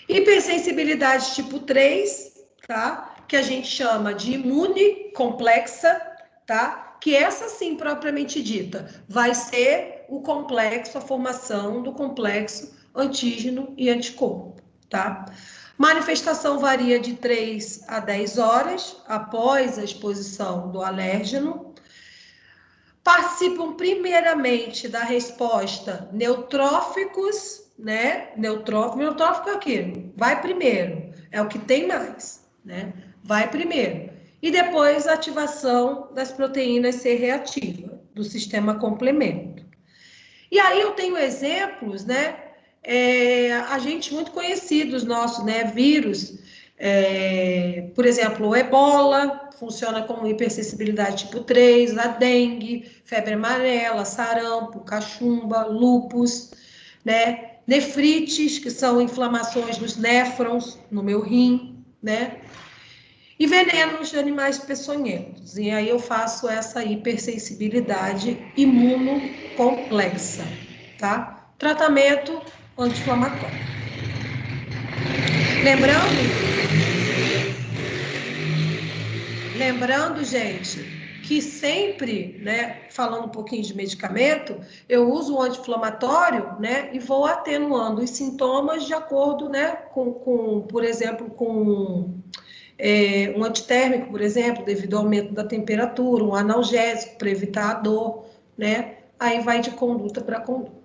Hipersensibilidade tipo 3, tá? Que a gente chama de imune complexa, tá? Que essa sim, propriamente dita, vai ser o complexo, a formação do complexo antígeno e anticorpo, tá? Manifestação varia de 3 a 10 horas após a exposição do alérgeno. Participam primeiramente da resposta neutróficos, né? Neutrófico é aquilo, vai primeiro, é o que tem mais, né? Vai primeiro. E depois a ativação das proteínas C reativa, do sistema complemento. E aí eu tenho exemplos, né? Agentes muito conhecidos nossos, né? Vírus, por exemplo, o ebola, funciona como hipersensibilidade tipo 3, a dengue, febre amarela, sarampo, cachumba, lúpus, né? Nefrites, que são inflamações dos néfrons, no meu rim, né? E venenos de animais peçonhentos. E aí eu faço essa hipersensibilidade imunocomplexa, tá? Tratamento anti-inflamatório. Lembrando, gente, que sempre, né, falando um pouquinho de medicamento, eu uso o anti-inflamatório, né, e vou atenuando os sintomas de acordo, né, por exemplo, com um antitérmico, por exemplo, devido ao aumento da temperatura, um analgésico para evitar a dor, né? Aí vai de conduta para conduta.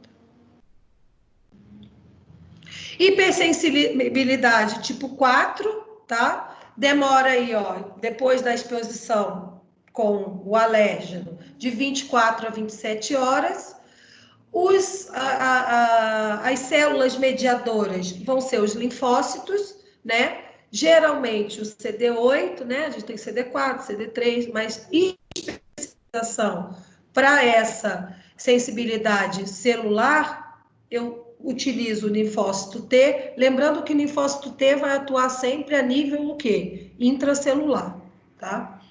Hipersensibilidade tipo 4, tá? Demora aí, ó, depois da exposição com o alérgeno, de 24 a 27 horas. As células mediadoras vão ser os linfócitos, né? Geralmente o CD8, né? A gente tem CD4, CD3, mas especialização para essa sensibilidade celular, eu utilizo o linfócito T, lembrando que o linfócito T vai atuar sempre a nível o quê? Intracelular, tá?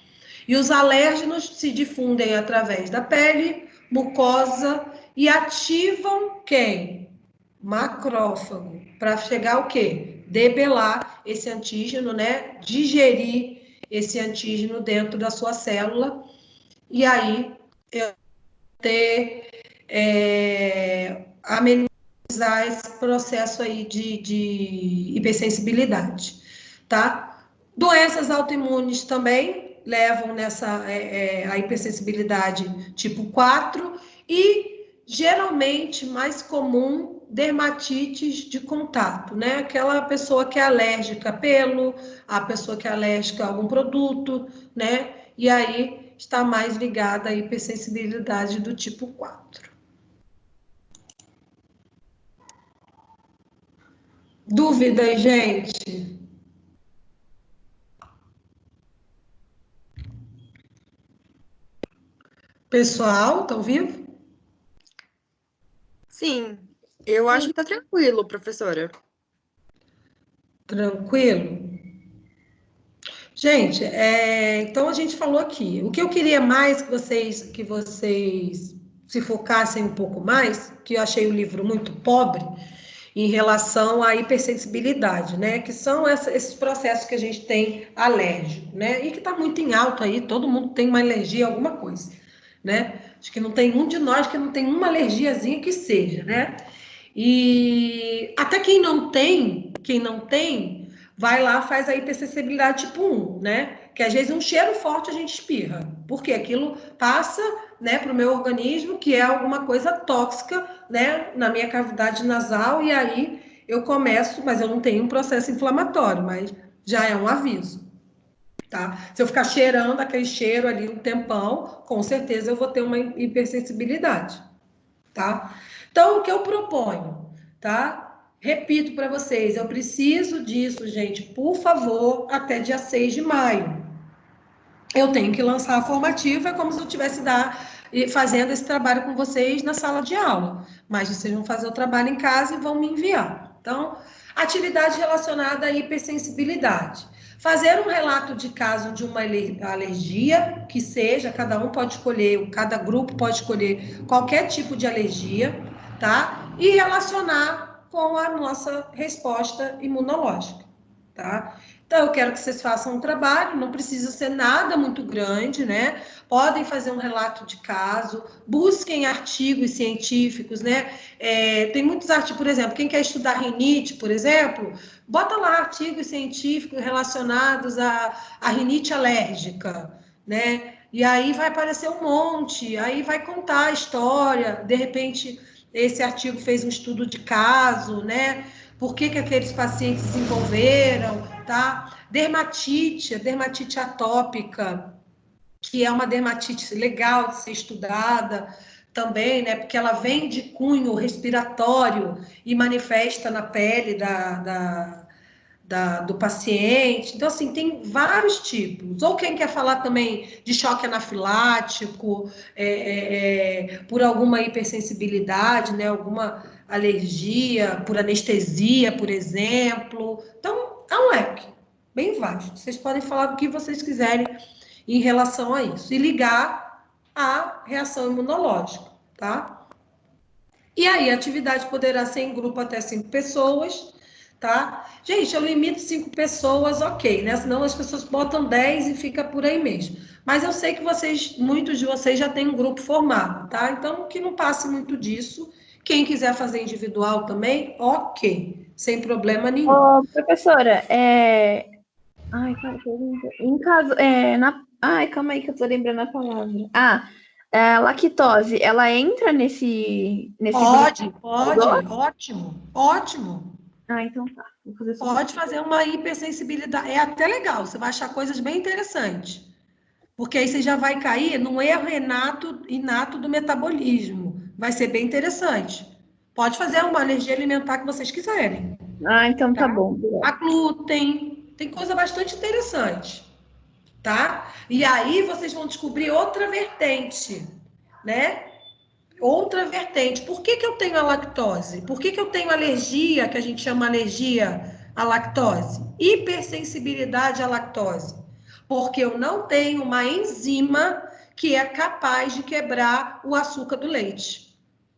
E os alérgenos se difundem através da pele, mucosa e ativam quem? Macrófago, para chegar o quê? Debelar esse antígeno, né? Digerir esse antígeno dentro da sua célula e aí eu ter amenizar esse processo aí de hipersensibilidade, tá? Doenças autoimunes também levam nessa a hipersensibilidade tipo 4 e geralmente mais comum dermatites de contato, né? Aquela pessoa que é alérgica a pelo, a pessoa que é alérgica a algum produto, né? E aí está mais ligada à hipersensibilidade do tipo 4. Dúvidas, gente? Pessoal, estão vivo? Sim, eu acho que tá tranquilo, professora. Tranquilo? Gente, então a gente falou aqui. O que eu queria mais que vocês se focassem um pouco mais, que eu achei o livro muito pobre, em relação à hipersensibilidade, né? Que são esses processos que a gente tem alérgico, né? E que está muito em alta aí, todo mundo tem uma alergia a alguma coisa, né? Acho que não tem um de nós que não tem uma alergiazinha que seja, né? E até quem não tem, vai lá, faz a hipersensibilidade tipo 1, né? Que às vezes um cheiro forte a gente espirra, porque aquilo passa, né, para o meu organismo, que é alguma coisa tóxica, né, na minha cavidade nasal, e aí eu começo, mas eu não tenho um processo inflamatório, mas já é um aviso, tá? Se eu ficar cheirando aquele cheiro ali um tempão, com certeza eu vou ter uma hipersensibilidade, tá? Então, o que eu proponho, tá? Repito para vocês, eu preciso disso, gente, por favor, até dia 6 de maio. Eu tenho que lançar a formativa, é como se eu estivesse fazendo esse trabalho com vocês na sala de aula, mas vocês vão fazer o trabalho em casa e vão me enviar. Então, atividade relacionada à hipersensibilidade. Fazer um relato de caso de uma alergia, que seja, cada um pode escolher, cada grupo pode escolher qualquer tipo de alergia, tá? E relacionar com a nossa resposta imunológica, tá? Então, eu quero que vocês façam um trabalho, não precisa ser nada muito grande, né? Podem fazer um relato de caso, busquem artigos científicos, né? Tem muitos artigos, por exemplo, quem quer estudar rinite, por exemplo, bota lá artigos científicos relacionados à rinite alérgica, né? E aí vai aparecer um monte, aí vai contar a história, de repente esse artigo fez um estudo de caso, né? Por que aqueles pacientes desenvolveram, tá? Dermatite, a dermatite atópica, que é uma dermatite legal de ser estudada também, né? Porque ela vem de cunho respiratório e manifesta na pele do paciente. Então, assim, tem vários tipos. Ou quem quer falar também de choque anafilático, por alguma hipersensibilidade, né? Alguma alergia, por anestesia, por exemplo. Então, é um leque, bem vasto. Vocês podem falar do que vocês quiserem em relação a isso. E ligar à reação imunológica, tá? E aí, a atividade poderá ser em grupo até 5 pessoas, tá? Gente, eu limito 5 pessoas, ok, né? Senão as pessoas botam 10 e fica por aí mesmo. Mas eu sei que vocês, muitos de vocês já têm um grupo formado, tá? Então, que não passe muito disso. Quem quiser fazer individual também, ok, sem problema nenhum. Ô, professora, Ai, cara, pergunta. Em caso, Ai, calma aí que eu tô lembrando a palavra. Lactose, ela entra nesse Pode, grupo? ótimo, ótimo. Ah, então tá. Vou fazer só Pode fazer uma hipersensibilidade. É até legal, você vai achar coisas bem interessantes. Porque aí você já vai cair num erro inato do metabolismo. Vai ser bem interessante. Pode fazer uma alergia alimentar que vocês quiserem. Ah, então tá bom. A glúten, tem coisa bastante interessante, tá? E aí vocês vão descobrir outra vertente, né? Outra vertente. Por que que eu tenho a lactose? Por que que eu tenho alergia, que a gente chama alergia à lactose? Hipersensibilidade à lactose. Porque eu não tenho uma enzima que é capaz de quebrar o açúcar do leite.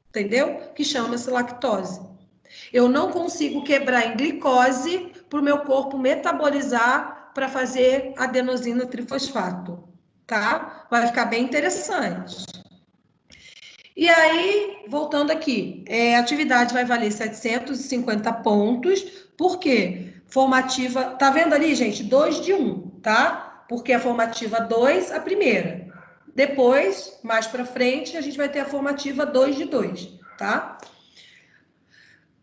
Entendeu? Que chama-se lactose. Eu não consigo quebrar em glicose para o meu corpo metabolizar para fazer adenosina trifosfato, tá? Vai ficar bem interessante. E aí, voltando aqui, a atividade vai valer 750 pontos, por quê? Formativa, tá vendo ali, gente? 2 de 1, tá? Porque a formativa 2, a primeira. Depois, mais para frente, a gente vai ter a formativa 2 de 2, tá?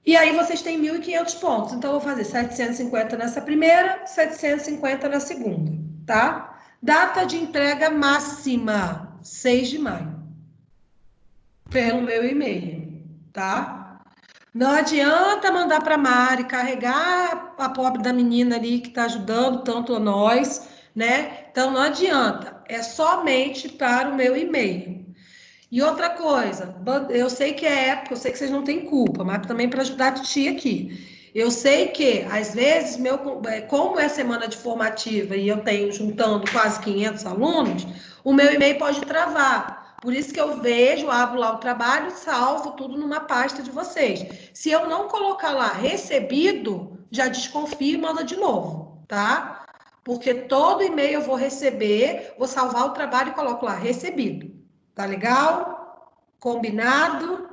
E aí vocês têm 1.500 pontos. Então, eu vou fazer 750 nessa primeira, 750 na segunda, tá? Data de entrega máxima, 6 de maio. Pelo meu e-mail, tá? Não adianta mandar para a Mari carregar a pobre da menina ali que está ajudando tanto a nós, né? Então, não adianta. É somente para o meu e-mail. E outra coisa, eu sei que é época, eu sei que vocês não têm culpa, mas também para ajudar a titia aqui. Eu sei que, às vezes, como é semana de formativa e eu tenho juntando quase 500 alunos, o meu e-mail pode travar. Por isso que eu vejo, abro lá o trabalho, salvo tudo numa pasta de vocês. Se eu não colocar lá recebido, já desconfio e manda de novo, tá? Porque todo e-mail eu vou receber, vou salvar o trabalho e coloco lá recebido. Tá legal? Combinado?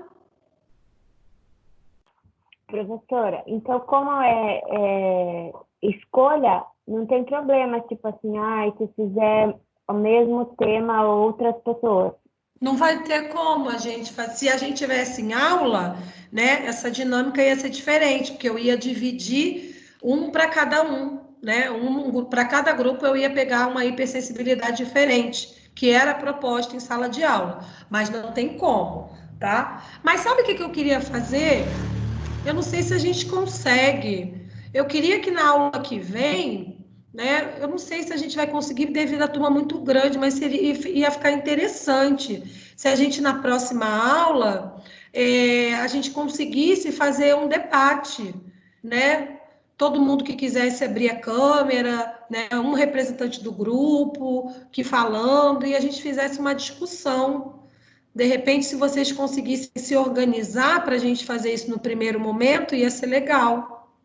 Professora, então como é escolha, não tem problema, tipo assim, se fizer o mesmo tema outras pessoas. Não vai ter como a gente fazer. Se a gente tivesse em aula, né, essa dinâmica ia ser diferente, porque eu ia dividir um para cada um, né? Para cada grupo eu ia pegar uma hipersensibilidade diferente, que era proposta em sala de aula, mas não tem como, tá? Mas sabe o que eu queria fazer? Eu não sei se a gente consegue. Eu queria que na aula que vem, né? Eu não sei se a gente vai conseguir devido à turma muito grande, mas ia ficar interessante se a gente na próxima aula a gente conseguisse fazer um debate, né? Todo mundo que quisesse abrir a câmera, né? Um representante do grupo que falando e a gente fizesse uma discussão. De repente, se vocês conseguissem se organizar para a gente fazer isso no primeiro momento, ia ser legal.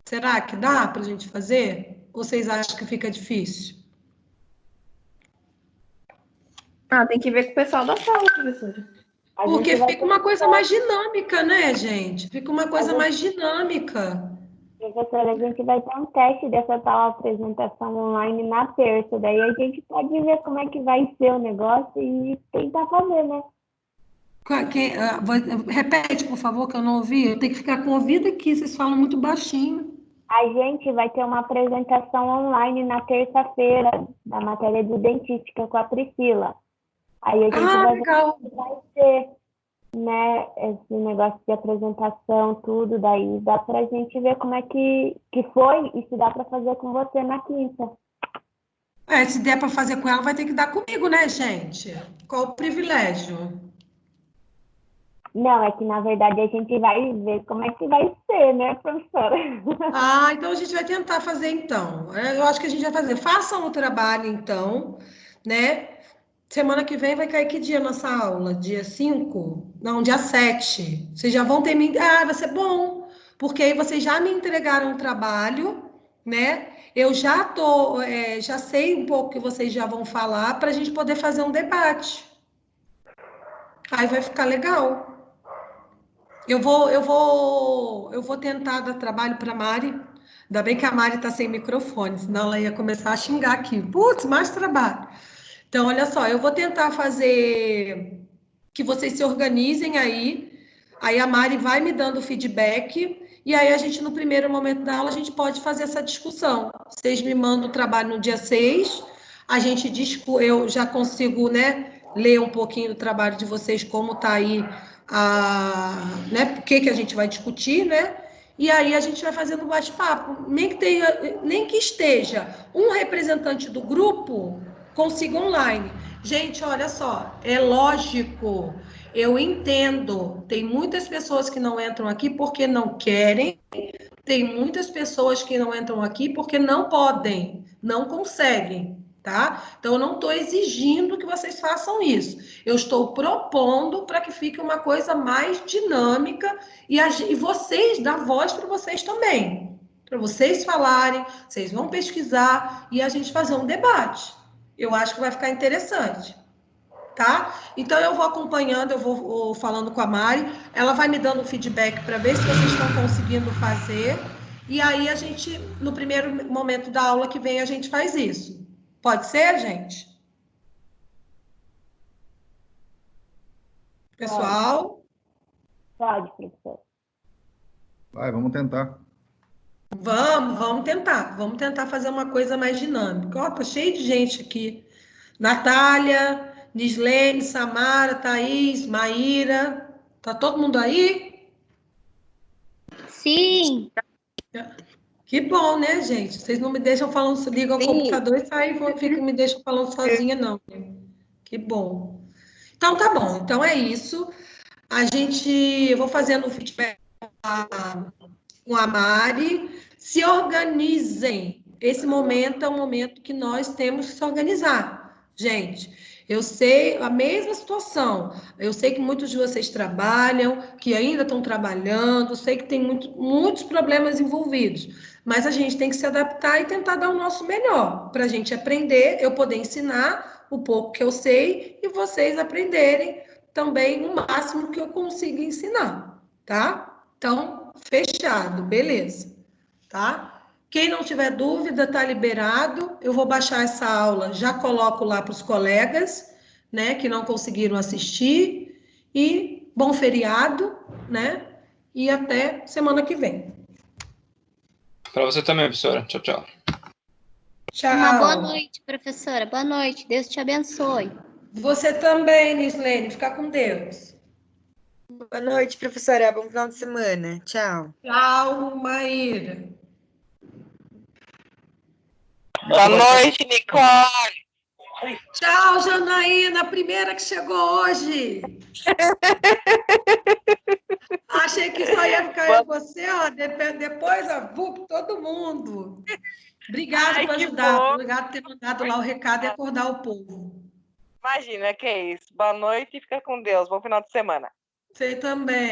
Será que dá para a gente fazer? Ou vocês acham que fica difícil? Tem que ver com o pessoal da sala, professora. Porque fica uma coisa mais dinâmica, né, gente? Fica uma coisa mais dinâmica. Professora, a gente vai ter um teste dessa tal apresentação online na terça, daí a gente pode ver como é que vai ser o negócio e tentar fazer, né? Repete, por favor, que eu não ouvi. Eu tenho que ficar com o ouvido aqui, vocês falam muito baixinho. A gente vai ter uma apresentação online na terça-feira da matéria de dentística com a Priscila. Aí a gente vai ver como vai ser, né, esse negócio de apresentação, tudo, daí dá pra gente ver como é que foi e se dá pra fazer com você na quinta. Se der para fazer com ela, vai ter que dar comigo, né, gente? Qual o privilégio? Não, é que na verdade a gente vai ver como é que vai ser, né, professora? Ah, então a gente vai tentar fazer então. Eu acho que a gente vai fazer. Façam o trabalho então, né? Semana que vem vai cair que dia a nossa aula? Dia 5? Não, dia 7. Vocês já vão ter me. Ah, vai ser bom, porque aí vocês já me entregaram o trabalho, né? Eu já já sei um pouco que vocês já vão falar para a gente poder fazer um debate. Aí vai ficar legal. Eu vou tentar dar trabalho para a Mari. Ainda bem que a Mari está sem microfone, senão ela ia começar a xingar aqui. Putz, mais trabalho. Então, olha só, eu vou tentar fazer que vocês se organizem aí a Mari vai me dando feedback, e aí a gente, no primeiro momento da aula, a gente pode fazer essa discussão. Vocês me mandam o trabalho no dia 6, a gente eu já consigo, né, ler um pouquinho do trabalho de vocês, como está aí, né, o que a gente vai discutir, né, e aí a gente vai fazendo um bate-papo, nem que esteja um representante do grupo consiga online. Gente, olha só, é lógico, eu entendo. Tem muitas pessoas que não entram aqui porque não querem, tem muitas pessoas que não entram aqui porque não podem, não conseguem, tá? Então, eu não estou exigindo que vocês façam isso. Eu estou propondo para que fique uma coisa mais dinâmica e vocês dar voz para vocês também. Para vocês falarem, vocês vão pesquisar e a gente fazer um debate. Eu acho que vai ficar interessante, tá? Então eu vou acompanhando, eu vou falando com a Mari, ela vai me dando feedback para ver se vocês estão conseguindo fazer, e aí a gente, no primeiro momento da aula que vem, a gente faz isso. Pode ser, gente? Pessoal? Pode, professora. Vai, vamos tentar. Vamos tentar fazer uma coisa mais dinâmica. Ó, tá cheio de gente aqui. Natália, Nislene, Samara, Thaís, Maíra, tá todo mundo aí? Sim. Que bom, né, gente? Vocês não me deixam falando, ligam ao computador e saem, me deixam falando sozinha, não. Que bom. Então, tá bom. Então, é isso. Eu vou fazendo o feedback com a Mari. Se organizem. Esse momento é um momento que nós temos que se organizar. Gente, eu sei a mesma situação. Eu sei que muitos de vocês trabalham, que ainda estão trabalhando, sei que tem muitos problemas envolvidos, mas a gente tem que se adaptar e tentar dar o nosso melhor para a gente aprender, eu poder ensinar o pouco que eu sei e vocês aprenderem também o máximo que eu consiga ensinar, tá? Então, fechado, beleza, tá? Quem não tiver dúvida, tá liberado. Eu vou baixar essa aula, já coloco lá para os colegas, né, que não conseguiram assistir. E bom feriado, né? E até semana que vem. Para você também, professora. Tchau, tchau. Tchau. Uma boa noite, professora. Boa noite. Deus te abençoe. Você também, Nislene. Fica com Deus. Boa noite, professora. Bom final de semana. Tchau. Tchau, Maíra. Boa noite, Nicole. Tchau, Janaína, a primeira que chegou hoje. Achei que só ia ficar você, ó. Depois, ó, todo mundo. Obrigada por ajudar. Obrigada por ter mandado lá o recado e acordar o povo. Imagina, que é isso. Boa noite e fica com Deus. Bom final de semana. Você também.